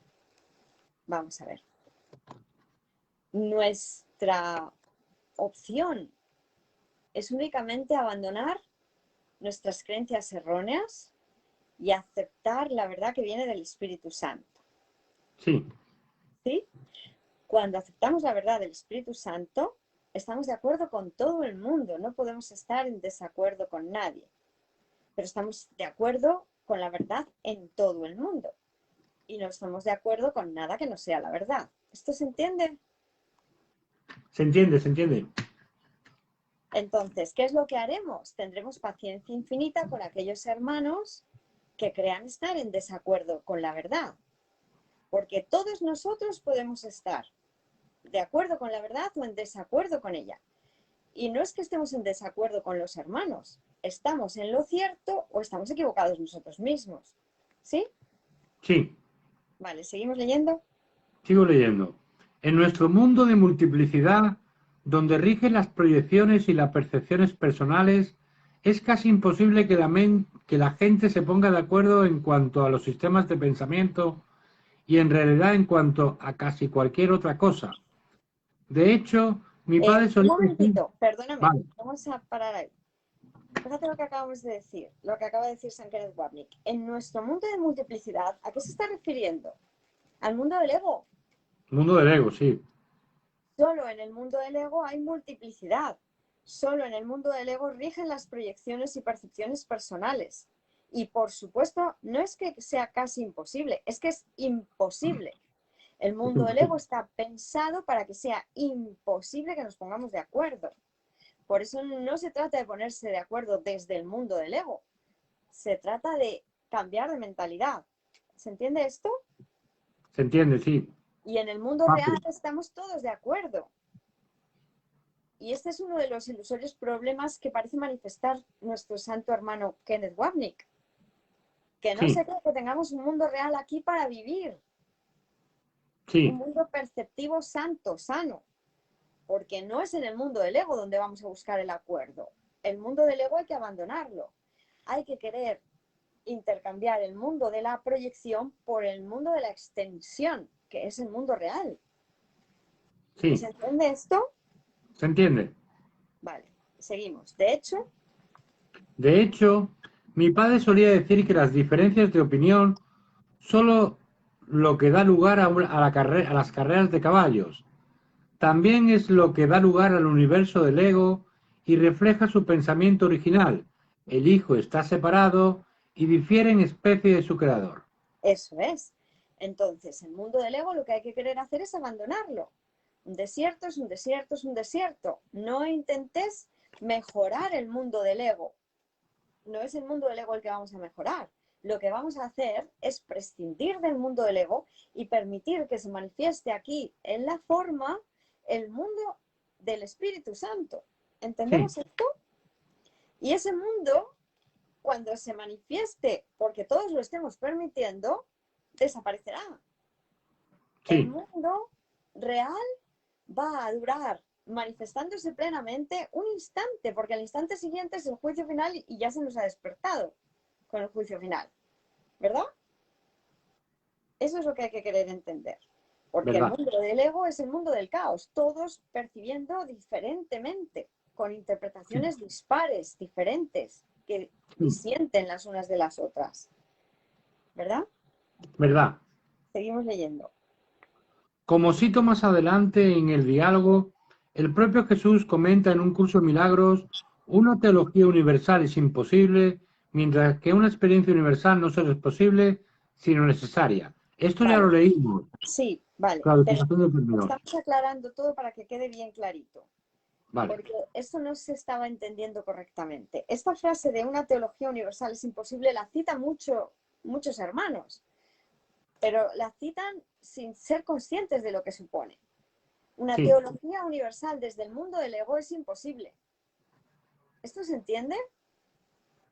Vamos a ver. Nuestra opción es únicamente abandonar nuestras creencias erróneas y aceptar la verdad que viene del Espíritu Santo. Sí, ¿Sí? Cuando aceptamos la verdad del Espíritu Santo, estamos de acuerdo con todo el mundo, no podemos estar en desacuerdo con nadie, pero estamos de acuerdo con la verdad en todo el mundo y no estamos de acuerdo con nada que no sea la verdad. ¿Esto se entiende? se entiende, se entiende. Entonces, ¿qué es lo que haremos? Tendremos paciencia infinita con aquellos hermanos que crean estar en desacuerdo con la verdad, porque todos nosotros podemos estar de acuerdo con la verdad o en desacuerdo con ella. Y no es que estemos en desacuerdo con los hermanos, estamos en lo cierto o estamos equivocados nosotros mismos. ¿Sí? Sí, Vale, seguimos leyendo. sigo leyendo. En nuestro mundo de multiplicidad, donde rigen las proyecciones y las percepciones personales, es casi imposible que la gente se ponga de acuerdo en cuanto a los sistemas de pensamiento y en realidad en cuanto a casi cualquier otra cosa. De hecho, mi padre Un solía decir, momentito, perdóname, vale, vamos a parar ahí. Fíjate lo que acabamos de decir, lo que acaba de decir San Kenneth Wapnick. En nuestro mundo de multiplicidad, ¿a qué se está refiriendo? Al mundo del ego. mundo del ego, sí, Solo en el mundo del ego hay multiplicidad. Solo en el mundo del ego rigen las proyecciones y percepciones personales. Y por supuesto, no es que sea casi imposible, es que es imposible. El es mundo del ego imposible. está pensado para que sea imposible que nos pongamos de acuerdo. Por eso no se trata de ponerse de acuerdo desde el mundo del ego. Se trata de cambiar de mentalidad. ¿Se entiende esto? Se entiende, sí, Y en el mundo real fácil, estamos todos de acuerdo. Y este es uno de los ilusorios problemas que parece manifestar nuestro santo hermano Kenneth Wapnick. Que no se sí, cree que tengamos un mundo real aquí para vivir. Un sí, mundo perceptivo santo, sano. Porque no es en el mundo del ego donde vamos a buscar el acuerdo. El mundo del ego hay que abandonarlo. Hay que querer intercambiar el mundo de la proyección por el mundo de la extensión, que es el mundo real. ¿Se sí, entiende esto? se entiende. Vale, seguimos. De hecho, mi padre solía decir que las diferencias de opinión solo lo que da lugar a las carreras de caballos. También es lo que da lugar al universo del ego y refleja su pensamiento original. El hijo está separado y difiere en especie de su creador. eso es. Entonces, el mundo del ego lo que hay que querer hacer es abandonarlo. Un desierto es un desierto es un desierto. No intentes mejorar el mundo del ego. No es el mundo del ego el que vamos a mejorar. Lo que vamos a hacer es prescindir del mundo del ego y permitir que se manifieste aquí en la forma el mundo del Espíritu Santo. Sí, ¿Entendemos esto? Y ese mundo, cuando se manifieste, porque todos lo estemos permitiendo, desaparecerá. El Sí, mundo real va a durar manifestándose plenamente un instante, porque el instante siguiente es el juicio final y ya se nos ha despertado con el juicio final, ¿verdad? Eso es lo que hay que querer entender, porque el verdad. mundo del ego es el mundo del caos, todos percibiendo diferentemente, con Sí, interpretaciones dispares, diferentes, que sí, disienten las unas de las otras, ¿verdad? verdad. Seguimos leyendo. Como cito más adelante en el diálogo, el propio Jesús comenta en un curso de milagros, una teología universal es imposible, mientras que una experiencia universal no solo es posible, sino necesaria. Esto ya Vale, lo leímos, sí, vale, pero clarificación del terminal. estamos aclarando todo para que quede bien clarito, Vale, porque esto no se estaba entendiendo correctamente. Esta frase de una teología universal es imposible la citan muchos hermanos, pero la citan sin ser conscientes de lo que supone. Una sí, teología universal desde el mundo del ego es imposible. ¿Esto se entiende?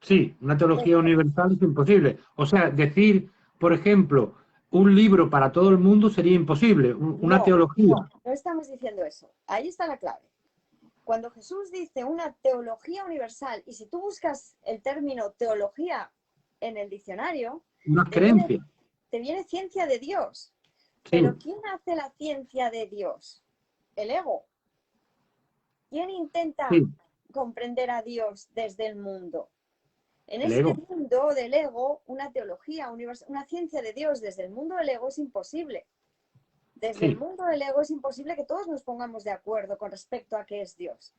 sí, una teología Perfecto. universal es imposible. O sea, decir, por ejemplo, un libro para todo el mundo sería imposible, una No, teología. no estamos diciendo eso. Ahí está la clave. Cuando Jesús dice una teología universal, y si tú buscas el término teología en el diccionario, Una te viene, creencia. te viene ciencia de Dios. Pero Sí, ¿quién hace la ciencia de Dios? El ego. ¿Quién intenta sí, comprender a Dios desde el mundo? En el este ego. mundo del ego, una teología universal, una ciencia de Dios desde el mundo del ego es imposible. Desde el Sí, mundo del ego es imposible que todos nos pongamos de acuerdo con respecto a qué es Dios.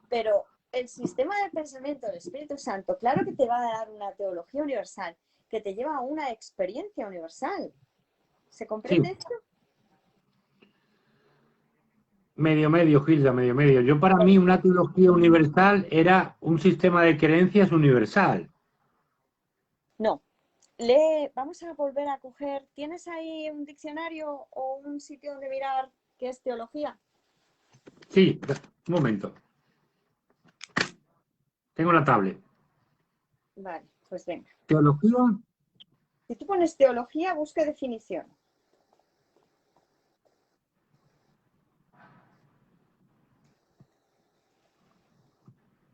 Pero el sistema de pensamiento del Espíritu Santo, claro que te va a dar una teología universal que te lleva a una experiencia universal. ¿Se sí. comprende esto? Medio, medio, Gilda, medio, medio. Yo para mí una teología universal era un sistema de creencias universal. No. Vamos a volver a coger. ¿Tienes ahí un diccionario o un sitio donde mirar qué es teología? Sí, un momento. Tengo la tablet. Vale, pues venga. Teología, Si tú pones teología, busca definición.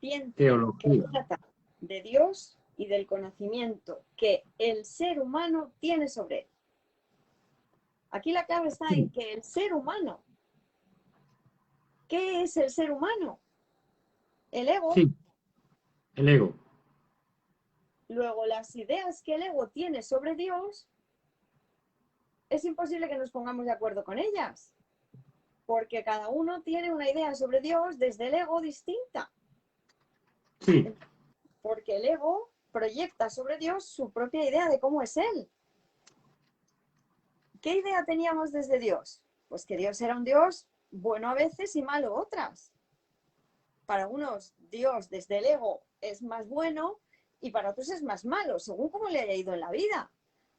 Ciencia que teología. trata de Dios y del conocimiento que el ser humano tiene sobre él. Aquí la clave está en Sí, que el ser humano, ¿qué es el ser humano? El ego. sí, el ego. Luego, las ideas que el ego tiene sobre Dios, es imposible que nos pongamos de acuerdo con ellas, porque cada uno tiene una idea sobre Dios desde el ego distinta, Sí, porque el ego proyecta sobre Dios su propia idea de cómo es Él. ¿Qué idea teníamos desde Dios? Pues que Dios era un Dios bueno a veces y malo otras. Para unos, Dios desde el ego es más bueno y para otros es más malo, según cómo le haya ido en la vida.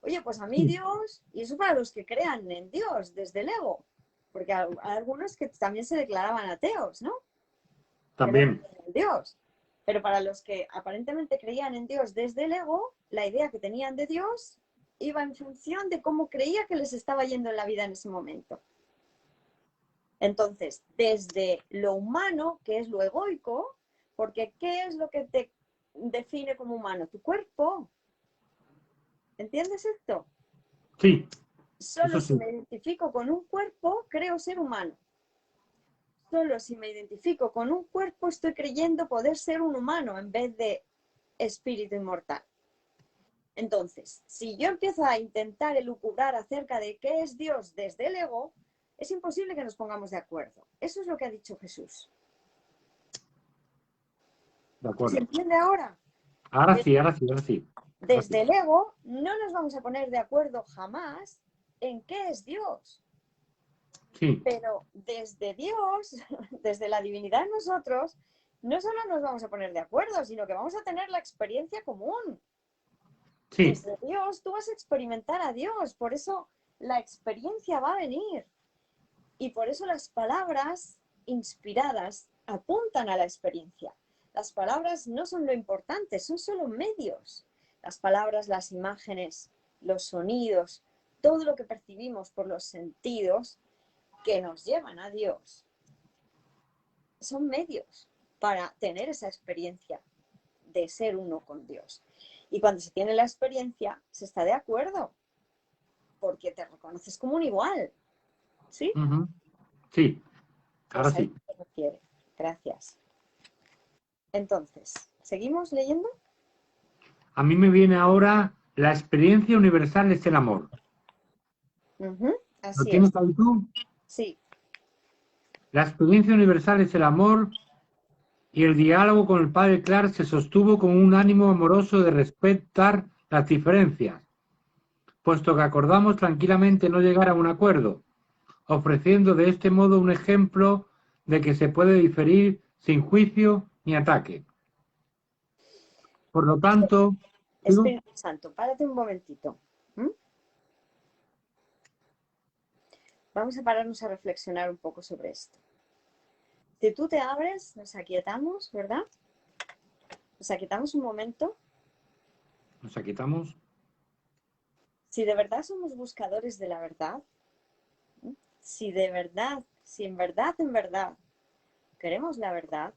Oye, pues a mí sí, Dios, y eso para los que crean en Dios desde el ego, porque hay algunos que también se declaraban ateos, ¿no? Que no también. creían en Dios. Pero para los que aparentemente creían en Dios desde el ego, la idea que tenían de Dios iba en función de cómo creía que les estaba yendo en la vida en ese momento. Entonces, desde lo humano, que es lo egoico, porque ¿qué es lo que te define como humano? Tu cuerpo. ¿Entiendes esto? Sí, Solo eso si sí. me identifico con un cuerpo, creo ser humano. Solo si me identifico con un cuerpo, estoy creyendo poder ser un humano en vez de espíritu inmortal. Entonces, si yo empiezo a intentar elucubrar acerca de qué es Dios desde el ego, es imposible que nos pongamos de acuerdo. Eso es lo que ha dicho Jesús. De ¿Se acuerdo. entiende ahora? Ahora sí, ahora sí, ahora sí. Ahora Desde sí. el ego no nos vamos a poner de acuerdo jamás en qué es Dios, Sí, pero desde Dios, desde la divinidad en nosotros, no solo nos vamos a poner de acuerdo, sino que vamos a tener la experiencia común. sí, Desde Dios tú vas a experimentar a Dios, por eso la experiencia va a venir y por eso las palabras inspiradas apuntan a la experiencia. Las palabras no son lo importante, son solo medios. Las palabras, las imágenes, los sonidos, todo lo que percibimos por los sentidos que nos llevan a Dios, son medios para tener esa experiencia de ser uno con Dios. Y cuando se tiene la experiencia, se está de acuerdo, porque te reconoces como un igual. ¿Sí? Ujú. Sí, ahora Pues a sí. eso se refiere. Gracias. Entonces, ¿seguimos leyendo? A mí me viene ahora la experiencia universal es el amor. ¿Lo Así es. tienes ahí tú? Sí. La experiencia universal es el amor y el diálogo con el padre Clark se sostuvo con un ánimo amoroso de respetar las diferencias, puesto que acordamos tranquilamente no llegar a un acuerdo, ofreciendo de este modo un ejemplo de que se puede diferir sin juicio ni ataque. Por lo tanto, ¿digo? Espíritu Santo, párate un momentito. ¿Mm? Vamos a pararnos a reflexionar un poco sobre esto. Si tú te abres, nos aquietamos, ¿verdad? Nos aquietamos un momento. Nos quitamos. Si de verdad somos buscadores de la verdad, ¿eh? Si de verdad, si en verdad queremos la verdad,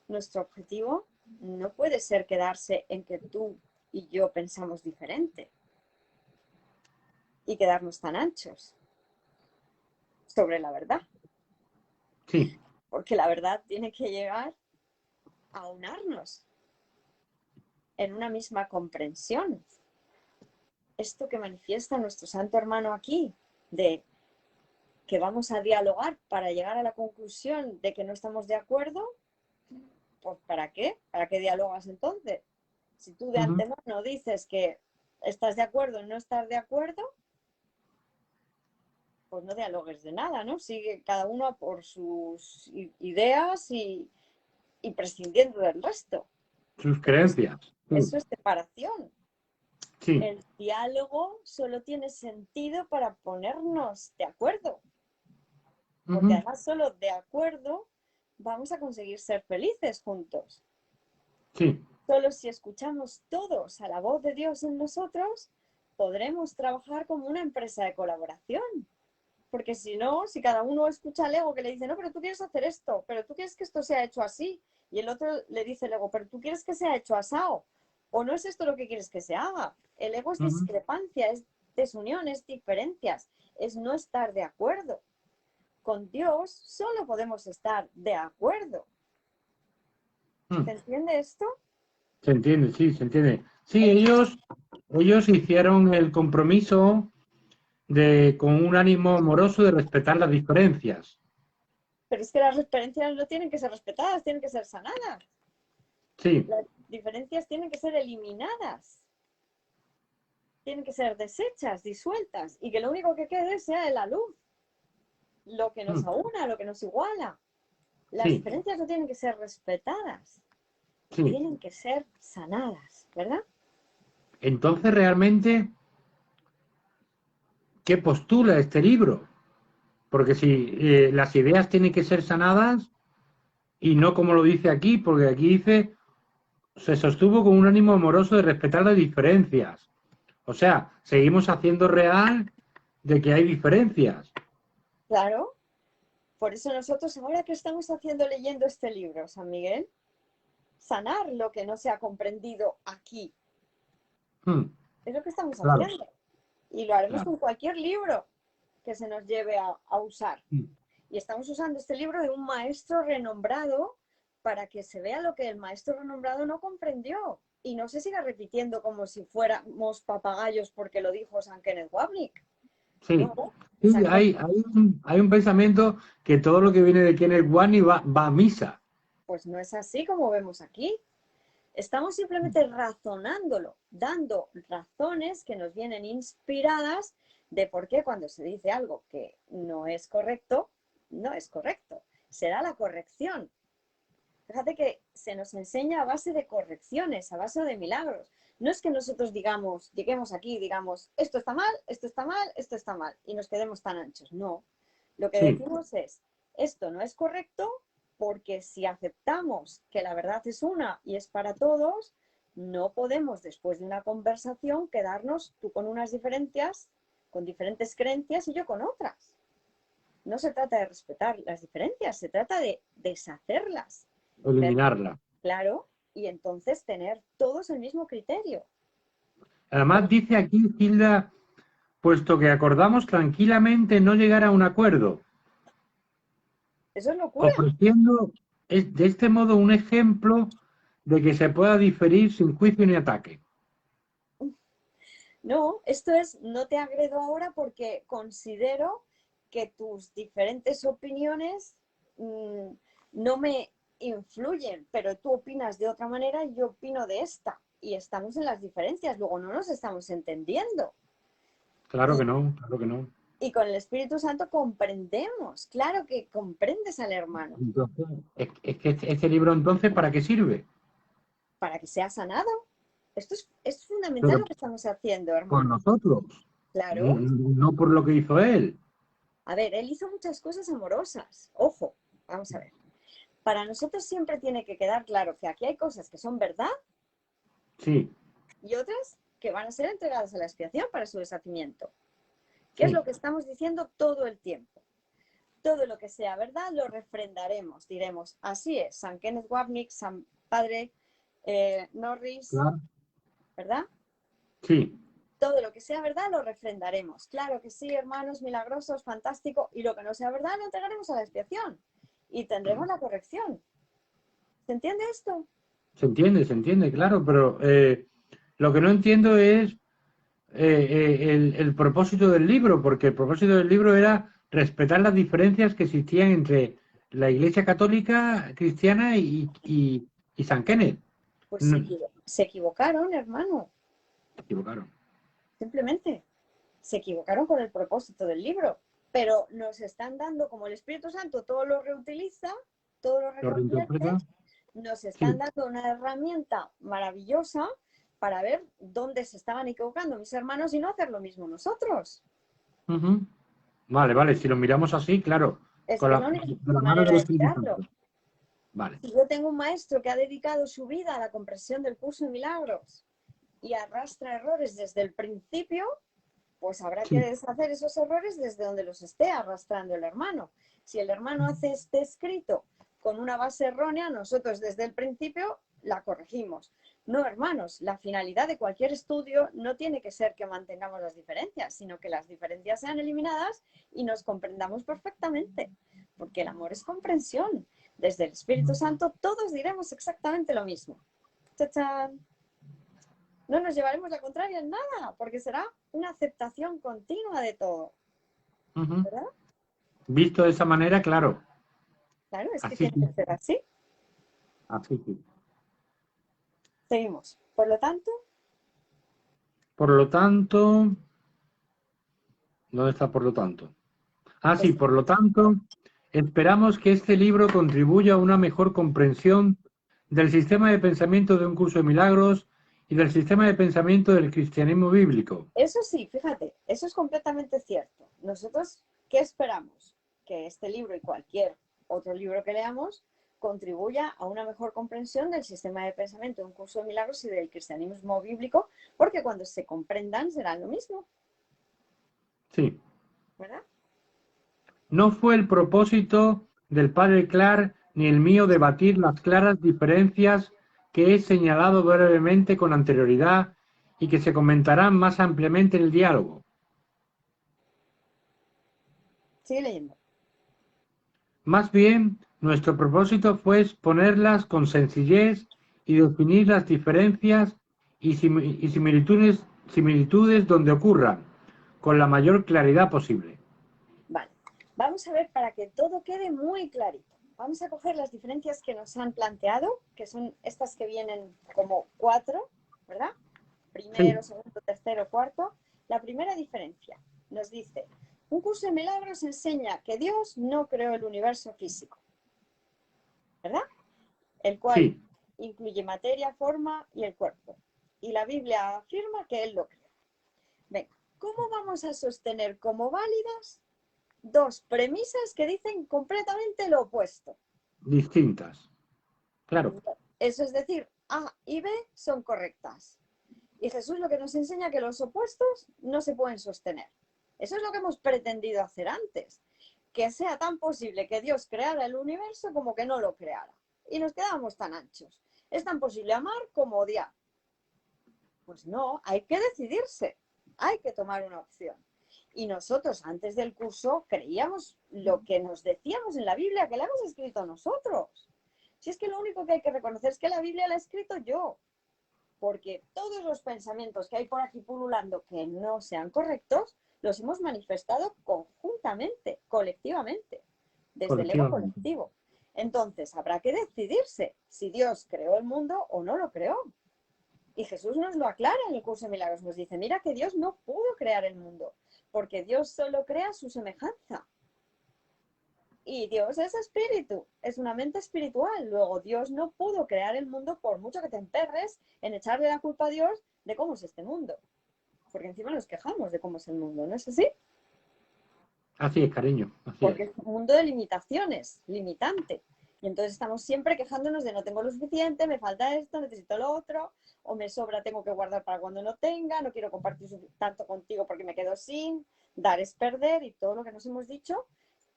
nuestro objetivo no puede ser quedarse en que tú y yo pensamos diferente y quedarnos tan anchos sobre la verdad, Sí. porque la verdad tiene que llegar a unarnos en una misma comprensión. Esto que manifiesta nuestro santo hermano aquí, de que vamos a dialogar para llegar a la conclusión de que no estamos de acuerdo, pues ¿para qué? ¿Para qué dialogas entonces? Si tú de Ujú. antemano dices que estás de acuerdo en no estar de acuerdo, pues no dialogues de nada, ¿no? Sigue cada uno por sus ideas y prescindiendo del resto. Sus Eso es, creencias. Sí. eso es separación. Sí. El diálogo solo tiene sentido para ponernos de acuerdo, porque Ujú. además solo de acuerdo vamos a conseguir ser felices juntos. Sí. Solo si escuchamos todos a la voz de Dios en nosotros, podremos trabajar como una empresa de colaboración. Porque si no, si cada uno escucha al ego que le dice, no, pero tú quieres hacer esto, pero tú quieres que esto sea hecho así, y el otro le dice el ego, pero tú quieres que sea hecho asao, o no es esto lo que quieres que se haga. El ego es Ujú. discrepancia, es desunión, es diferencias, es no estar de acuerdo. Con Dios solo podemos estar de acuerdo. ¿Se Mm. entiende esto? Se entiende, sí, se entiende. Sí, ellos hicieron el compromiso de, con un ánimo amoroso de respetar las diferencias. Pero es que las diferencias no tienen que ser respetadas, tienen que ser sanadas. Sí, Las diferencias tienen que ser eliminadas, tienen que ser deshechas, disueltas, y que lo único que quede sea la luz, lo que nos mm, aúna, lo que nos iguala. Las sí, diferencias no tienen que ser respetadas, sí. tienen que ser sanadas, ¿verdad? Entonces, realmente, ¿qué postula este libro? Porque si las ideas tienen que ser sanadas y no como lo dice aquí, porque aquí dice, se sostuvo con un ánimo amoroso de respetar las diferencias. O sea, seguimos haciendo real de que hay diferencias. Claro, por eso nosotros ahora que estamos haciendo leyendo este libro, San Miguel, sanar lo que no se ha comprendido aquí, Mm, es lo que estamos claro, haciendo. Y lo haremos claro. con cualquier libro que se nos lleve a usar. Mm, Y estamos usando este libro de un maestro renombrado para que se vea lo que el maestro renombrado no comprendió y no se siga repitiendo como si fuéramos papagayos porque lo dijo San Kenneth Wapnick. sí, No, sí, San Kenneth, hay un pensamiento que todo lo que viene de Kenneth Wani va a misa. pues no es así como vemos aquí. Estamos simplemente razonándolo, dando razones que nos vienen inspiradas de por qué cuando se dice algo que no es correcto, no es correcto. Será la corrección. Fíjate que se nos enseña a base de correcciones, a base de milagros. No es que nosotros digamos, lleguemos aquí y digamos, esto está mal, esto está mal, esto está mal, y nos quedemos tan anchos. No. Lo que Sí, decimos es, esto no es correcto, porque si aceptamos que la verdad es una y es para todos, no podemos después de una conversación quedarnos tú con unas diferencias, con diferentes creencias y yo con otras. No se trata de respetar las diferencias, se trata de deshacerlas. Eliminarla. Claro, y entonces tener todos el mismo criterio. Además dice aquí, Hilda, puesto que acordamos tranquilamente no llegar a un acuerdo, Eso es locura. ofreciendo de este modo un ejemplo de que se pueda diferir sin juicio ni ataque. No, esto es, no te agredo ahora porque considero que tus diferentes opiniones no me influyen, pero tú opinas de otra manera y yo opino de esta. Y estamos en las diferencias, luego no nos estamos entendiendo. Claro Y, que no, claro que no. y con el Espíritu Santo comprendemos, claro que comprendes al hermano, Entonces, es que este libro entonces, ¿para qué sirve? para que sea sanado. Esto es fundamental Pero lo que estamos haciendo, por hermano. nosotros, Claro. no por lo que hizo él. A ver, él hizo muchas cosas amorosas. Ojo, vamos a ver. Para nosotros siempre tiene que quedar claro que aquí hay cosas que son verdad Sí, y otras que van a ser entregadas a la expiación para su deshacimiento. ¿Qué es sí, lo que estamos diciendo todo el tiempo? Todo lo que sea verdad lo refrendaremos. Diremos, así es, San Kenneth Wapnick, San Padre Norris, claro, ¿verdad? sí. Todo lo que sea verdad lo refrendaremos. Claro que sí, hermanos milagrosos, fantástico. Y lo que no sea verdad lo entregaremos a la expiación. Y tendremos la corrección. ¿Se entiende esto? Se entiende, claro, pero lo que no entiendo es el propósito del libro, porque el propósito del libro era respetar las diferencias que existían entre la Iglesia Católica Cristiana y San Kenneth. Pues No, se equivocaron, hermano. se equivocaron. Simplemente se equivocaron con el propósito del libro. Pero nos están dando, como el Espíritu Santo todo lo reutiliza, todo lo ¿Lo reconvierte, reinterpreta? nos están Sí. dando una herramienta maravillosa para ver dónde se estaban equivocando mis hermanos y no hacer lo mismo nosotros. Ujú. Vale, vale, si lo miramos así, claro, Es con que es la, la única de la mano manera del de Espíritu mirarlo. Santo. Vale, Si yo tengo un maestro que ha dedicado su vida a la comprensión del curso de milagros y arrastra errores desde el principio, pues habrá que sí. deshacer esos errores desde donde los esté arrastrando el hermano. Si el hermano hace este escrito con una base errónea, nosotros desde el principio la corregimos. No, hermanos, la finalidad de cualquier estudio no tiene que ser que mantengamos las diferencias, sino que las diferencias sean eliminadas y nos comprendamos perfectamente, porque el amor es comprensión. Desde el Espíritu Santo todos diremos exactamente lo mismo. ¡Chachán! No nos llevaremos la contraria en nada, porque será una aceptación continua de todo, Ujú. ¿verdad? Visto de esa manera, claro. Claro, es que Así tiene que sí, ser así. así sí. Seguimos. Por lo tanto, Por lo tanto, ¿dónde está por lo tanto? Ah, sí, pues, por lo tanto, esperamos que este libro contribuya a una mejor comprensión del sistema de pensamiento de un curso de milagros y del sistema de pensamiento del cristianismo bíblico. eso sí, fíjate, eso es completamente cierto. Nosotros, ¿qué esperamos? Que este libro y cualquier otro libro que leamos contribuya a una mejor comprensión del sistema de pensamiento de un curso de milagros y del cristianismo bíblico, porque cuando se comprendan serán lo mismo, Sí. ¿verdad? No fue el propósito del padre Clark ni el mío debatir las claras diferencias que he señalado brevemente con anterioridad y que se comentarán más ampliamente en el diálogo. Sigue leyendo. Más bien, nuestro propósito fue exponerlas con sencillez y definir las diferencias y similitudes donde ocurran, con la mayor claridad posible. Vale, vamos a ver para que todo quede muy clarito. Vamos a coger las diferencias que nos han planteado, que son estas que vienen como cuatro, ¿verdad? Sí, Primero, segundo, tercero, cuarto. La primera diferencia nos dice, un curso de milagros enseña que Dios no creó el universo físico, ¿verdad? El cual sí, incluye materia, forma y el cuerpo. Y la Biblia afirma que Él lo creó. Venga, ¿cómo vamos a sostener como válidas dos premisas que dicen completamente lo opuesto? distintas. Claro. Eso es decir, A y B son correctas. Y Jesús lo que nos enseña es que los opuestos no se pueden sostener. Eso es lo que hemos pretendido hacer antes. Que sea tan posible que Dios creara el universo como que no lo creara. Y nos quedamos tan anchos. Es tan posible amar como odiar. Pues no, hay que decidirse. Hay que tomar una opción. Y nosotros antes del curso creíamos lo que nos decíamos en la Biblia, que la hemos escrito nosotros. Si es que lo único que hay que reconocer es que la Biblia la he escrito yo. Porque todos los pensamientos que hay por aquí pululando que no sean correctos, los hemos manifestado conjuntamente, colectivamente, desde el ego colectivo. Entonces, habrá que decidirse si Dios creó el mundo o no lo creó. Y Jesús nos lo aclara en el curso de milagros. Nos dice, mira que Dios no pudo crear el mundo, porque Dios solo crea su semejanza. Y Dios es espíritu, es una mente espiritual. Luego, Dios no pudo crear el mundo por mucho que te emperres en echarle la culpa a Dios de cómo es este mundo. Porque encima nos quejamos de cómo es el mundo, ¿no es así? Así es, cariño. Así Porque es. es un mundo de limitaciones, limitante. Y entonces estamos siempre quejándonos de no tengo lo suficiente, me falta esto, necesito lo otro, o me sobra, tengo que guardar para cuando no tenga, no quiero compartir tanto contigo porque me quedo sin, dar es perder y todo lo que nos hemos dicho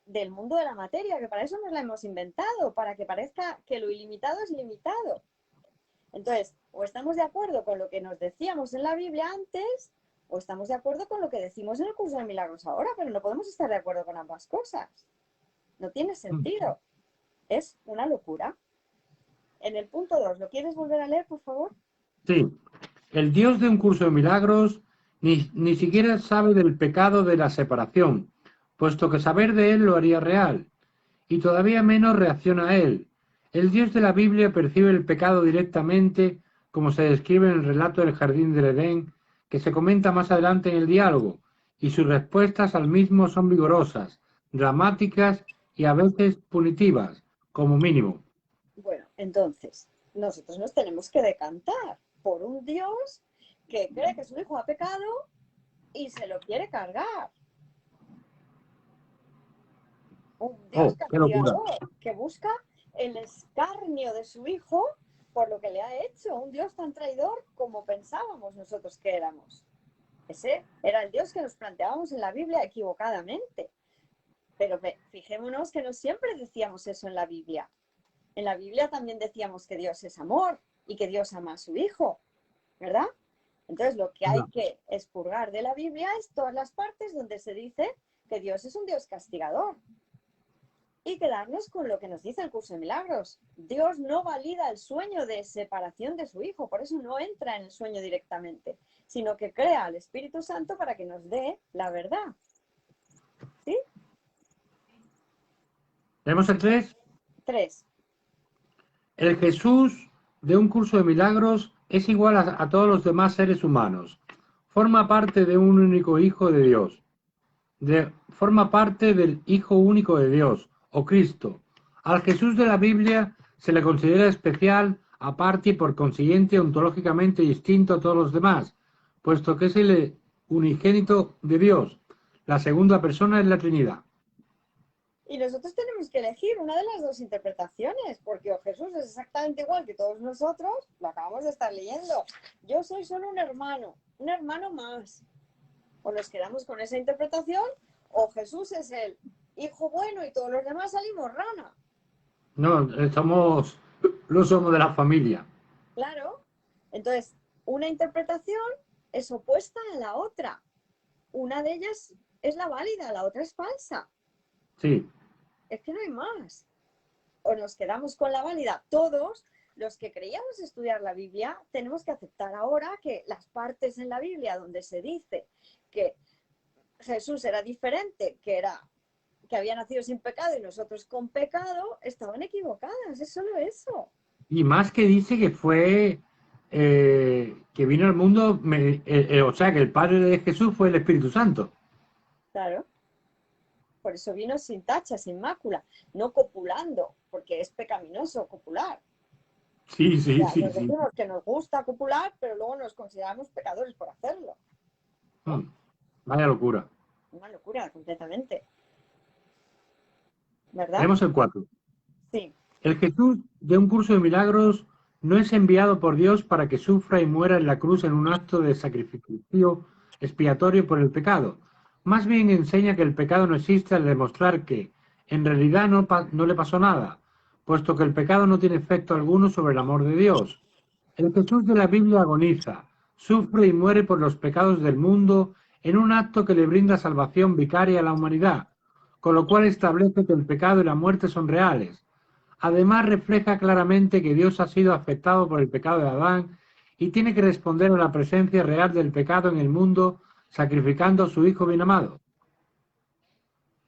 del mundo de la materia, que para eso nos la hemos inventado, para que parezca que lo ilimitado es limitado. Entonces, o estamos de acuerdo con lo que nos decíamos en la Biblia antes, o estamos de acuerdo con lo que decimos en el curso de milagros ahora, pero no podemos estar de acuerdo con ambas cosas. No tiene sentido. Es una locura. En el punto 2, ¿lo quieres volver a leer, por favor? Sí. El Dios de un curso de milagros ni siquiera sabe del pecado de la separación, puesto que saber de él lo haría real, y todavía menos reacciona a él. El Dios de la Biblia percibe el pecado directamente, como se describe en el relato del Jardín del Edén, que se comenta más adelante en el diálogo, y sus respuestas al mismo son vigorosas, dramáticas y a veces punitivas, como mínimo. Bueno, entonces, nosotros nos tenemos que decantar por un Dios que cree que su hijo ha pecado y se lo quiere cargar. Un Dios ¡Oh, qué locura! castigador que busca el escarnio de su hijo por lo que le ha hecho. Un Dios tan traidor como pensábamos nosotros que éramos. Ese era el Dios que nos planteábamos en la Biblia equivocadamente. Pero fijémonos que no siempre decíamos eso en la Biblia. En la Biblia también decíamos que Dios es amor y que Dios ama a su hijo, ¿verdad? Entonces lo que hay que expurgar de la Biblia es todas las partes donde se dice que Dios es un Dios castigador. Y quedarnos con lo que nos dice el curso de milagros. Dios no valida el sueño de separación de su hijo, por eso no entra en el sueño directamente, sino que crea al Espíritu Santo para que nos dé la verdad. ¿Sí? ¿Tenemos el 3? 3. El Jesús de un curso de milagros es igual a todos los demás seres humanos. Forma parte de un único Hijo de Dios. Forma parte del Hijo único de Dios, o Cristo. Al Jesús de la Biblia se le considera especial, aparte y por consiguiente ontológicamente distinto a todos los demás, puesto que es el unigénito de Dios. La segunda persona es la Trinidad. Y nosotros tenemos que elegir una de las dos interpretaciones, porque o Jesús es exactamente igual que todos nosotros, lo acabamos de estar leyendo. Yo soy solo un hermano más. O nos quedamos con esa interpretación, o Jesús es el hijo bueno y todos los demás salimos rana. No, no somos de la familia. Claro. Entonces, una interpretación es opuesta a la otra. Una de ellas es la válida, la otra es falsa. Sí. Es que no hay más. O nos quedamos con la válida. Todos los que creíamos estudiar la Biblia tenemos que aceptar ahora que las partes en la Biblia donde se dice que Jesús era diferente, que había nacido sin pecado y nosotros con pecado, estaban equivocadas. Es solo eso. Y más que dice que fue, que vino al mundo, o sea, que el Padre de Jesús fue el Espíritu Santo. Claro. Por eso vino sin tacha, sin mácula, no copulando, porque es pecaminoso copular. Sí, O sí, sea, sí, nos sí. decimos que nos gusta copular, pero luego nos consideramos pecadores por hacerlo. ¿No? Vaya locura. Una locura completamente. ¿Verdad? Tenemos el 4. Sí. El Jesús de un curso de milagros no es enviado por Dios para que sufra y muera en la cruz en un acto de sacrificio expiatorio por el pecado. Más bien enseña que el pecado no existe al demostrar que, en realidad, no le pasó nada, puesto que el pecado no tiene efecto alguno sobre el amor de Dios. El Jesús de la Biblia agoniza, sufre y muere por los pecados del mundo en un acto que le brinda salvación vicaria a la humanidad, con lo cual establece que el pecado y la muerte son reales. Además, refleja claramente que Dios ha sido afectado por el pecado de Adán y tiene que responder a la presencia real del pecado en el mundo, sacrificando a su Hijo bien amado.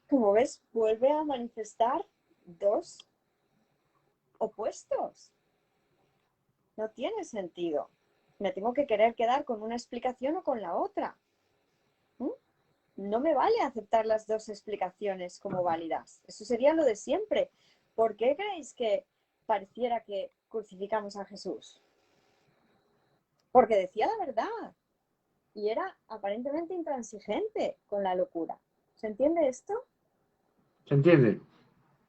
Como ves, vuelve a manifestar dos opuestos. No tiene sentido. Me tengo que querer quedar con una explicación o con la otra. No me vale aceptar las dos explicaciones como válidas. Eso sería lo de siempre. ¿Por qué creéis que pareciera que crucificamos a Jesús? Porque decía la verdad y era aparentemente intransigente con la locura. ¿Se entiende esto? ¿Se entiende?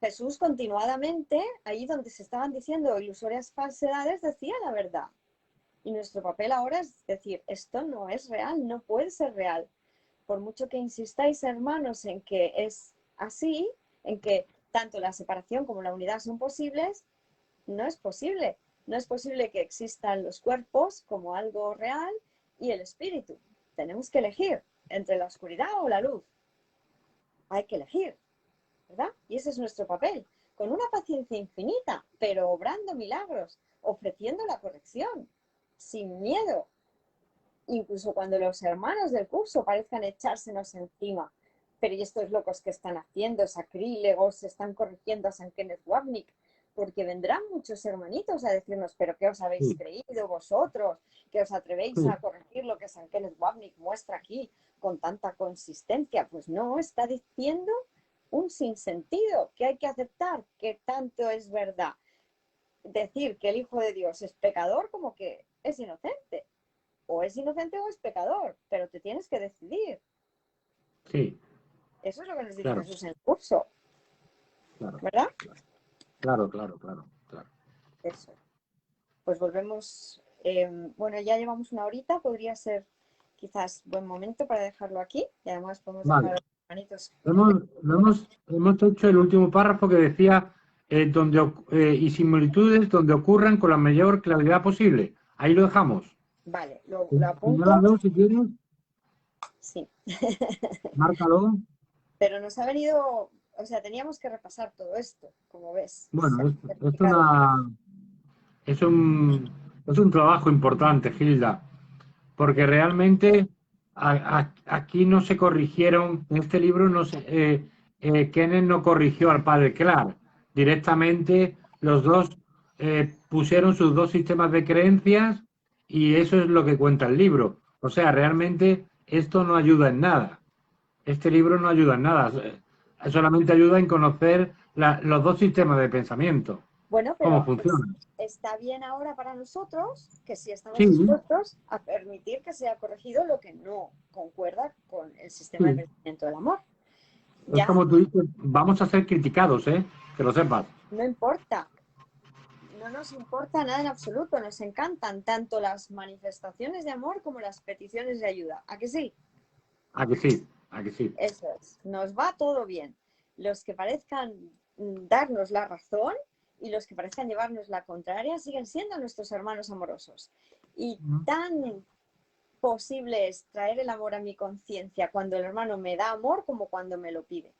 Jesús continuadamente, ahí donde se estaban diciendo ilusorias falsedades, decía la verdad. Y nuestro papel ahora es decir, esto no es real, no puede ser real. Por mucho que insistáis, hermanos, en que es así, en que tanto la separación como la unidad son posibles, no es posible. No es posible que existan los cuerpos como algo real y el espíritu. Tenemos que elegir entre la oscuridad o la luz. Hay que elegir, ¿verdad? Y ese es nuestro papel, con una paciencia infinita, pero obrando milagros, ofreciendo la corrección, sin miedo, incluso cuando los hermanos del curso parezcan echársenos encima. Pero ¿y estos locos que están haciendo? Sacrílegos, están corrigiendo a San Kenneth Wapnick, porque vendrán muchos hermanitos a decirnos, pero ¿qué os habéis Sí, creído vosotros? ¿Que os atrevéis sí, a corregir lo que San Kenneth Wapnick muestra aquí con tanta consistencia? Pues no, está diciendo un sinsentido, que hay que aceptar que tanto es verdad. Decir que el Hijo de Dios es pecador como que es inocente. O es inocente o es pecador, pero te tienes que decidir. sí, Eso es lo que nos dice claro, Jesús en el curso, claro, ¿verdad? claro, claro, claro, claro. Eso. Pues volvemos. Bueno, ya llevamos una horita, podría ser quizás buen momento para dejarlo aquí y además podemos dejar a Vale. los hermanitos. Hemos hecho el último párrafo que decía y similitudes donde ocurran con la mayor claridad posible. Ahí lo dejamos. Vale, lo apunto. Señálalo si quieres, Sí. márcalo. Pero nos ha venido, o sea, teníamos que repasar todo esto, como ves. Se Bueno, ha certificado. es un, es un trabajo importante, Gilda, porque realmente aquí no se corrigieron, en este libro no se, Kenneth no corrigió al padre Clark. Directamente los dos pusieron sus dos sistemas de creencias y eso es lo que cuenta el libro. O sea, realmente esto no ayuda en nada. Este libro no ayuda en nada. Solamente ayuda en conocer los dos sistemas de pensamiento, Bueno, cómo pero funcionan. está bien ahora para nosotros que sí estamos Sí, dispuestos a permitir que sea corregido lo que no concuerda con el sistema de sí. pensamiento del amor. Es Ya como tú dices, vamos a ser criticados, ¿eh? Que lo sepas. no importa, no nos importa nada en absoluto, nos encantan tanto las manifestaciones de amor como las peticiones de ayuda. ¿A que sí? ¿A que sí? ¿A que sí? Eso es, nos va todo bien. Los que parezcan darnos la razón y los que parezcan llevarnos la contraria siguen siendo nuestros hermanos amorosos. Y tan posible es traer el amor a mi conciencia cuando el hermano me da amor como cuando me lo pide.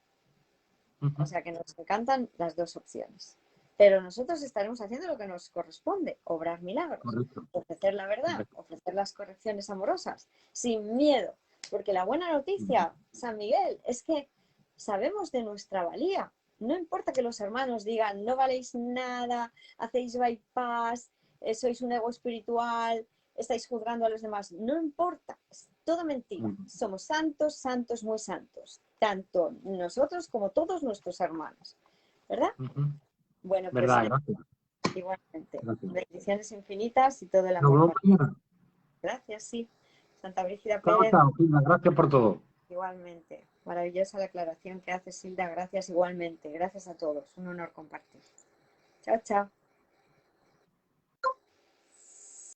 O sea que nos encantan las dos opciones. Pero nosotros estaremos haciendo lo que nos corresponde, obrar milagros, Correcto, ofrecer la verdad, correcto. ofrecer las correcciones amorosas, sin miedo. Porque la buena noticia, San Miguel, es que sabemos de nuestra valía. No importa que los hermanos digan, no valéis nada, hacéis bypass, sois un ego espiritual, estáis juzgando a los demás. No importa, es todo mentira. Somos santos, santos, muy santos. Tanto nosotros como todos nuestros hermanos. ¿Verdad? Bueno, pues ¿Verdad? Gracias. igualmente. Gracias. Bendiciones infinitas y todo el Nos amor vemos para. mañana. Gracias, sí. Santa Brígida Chao, Pérez, chao, Gilda. Gracias por todo. igualmente. Maravillosa la aclaración que hace Silda. Gracias igualmente. Gracias a todos. Un honor compartir. Chao, chao.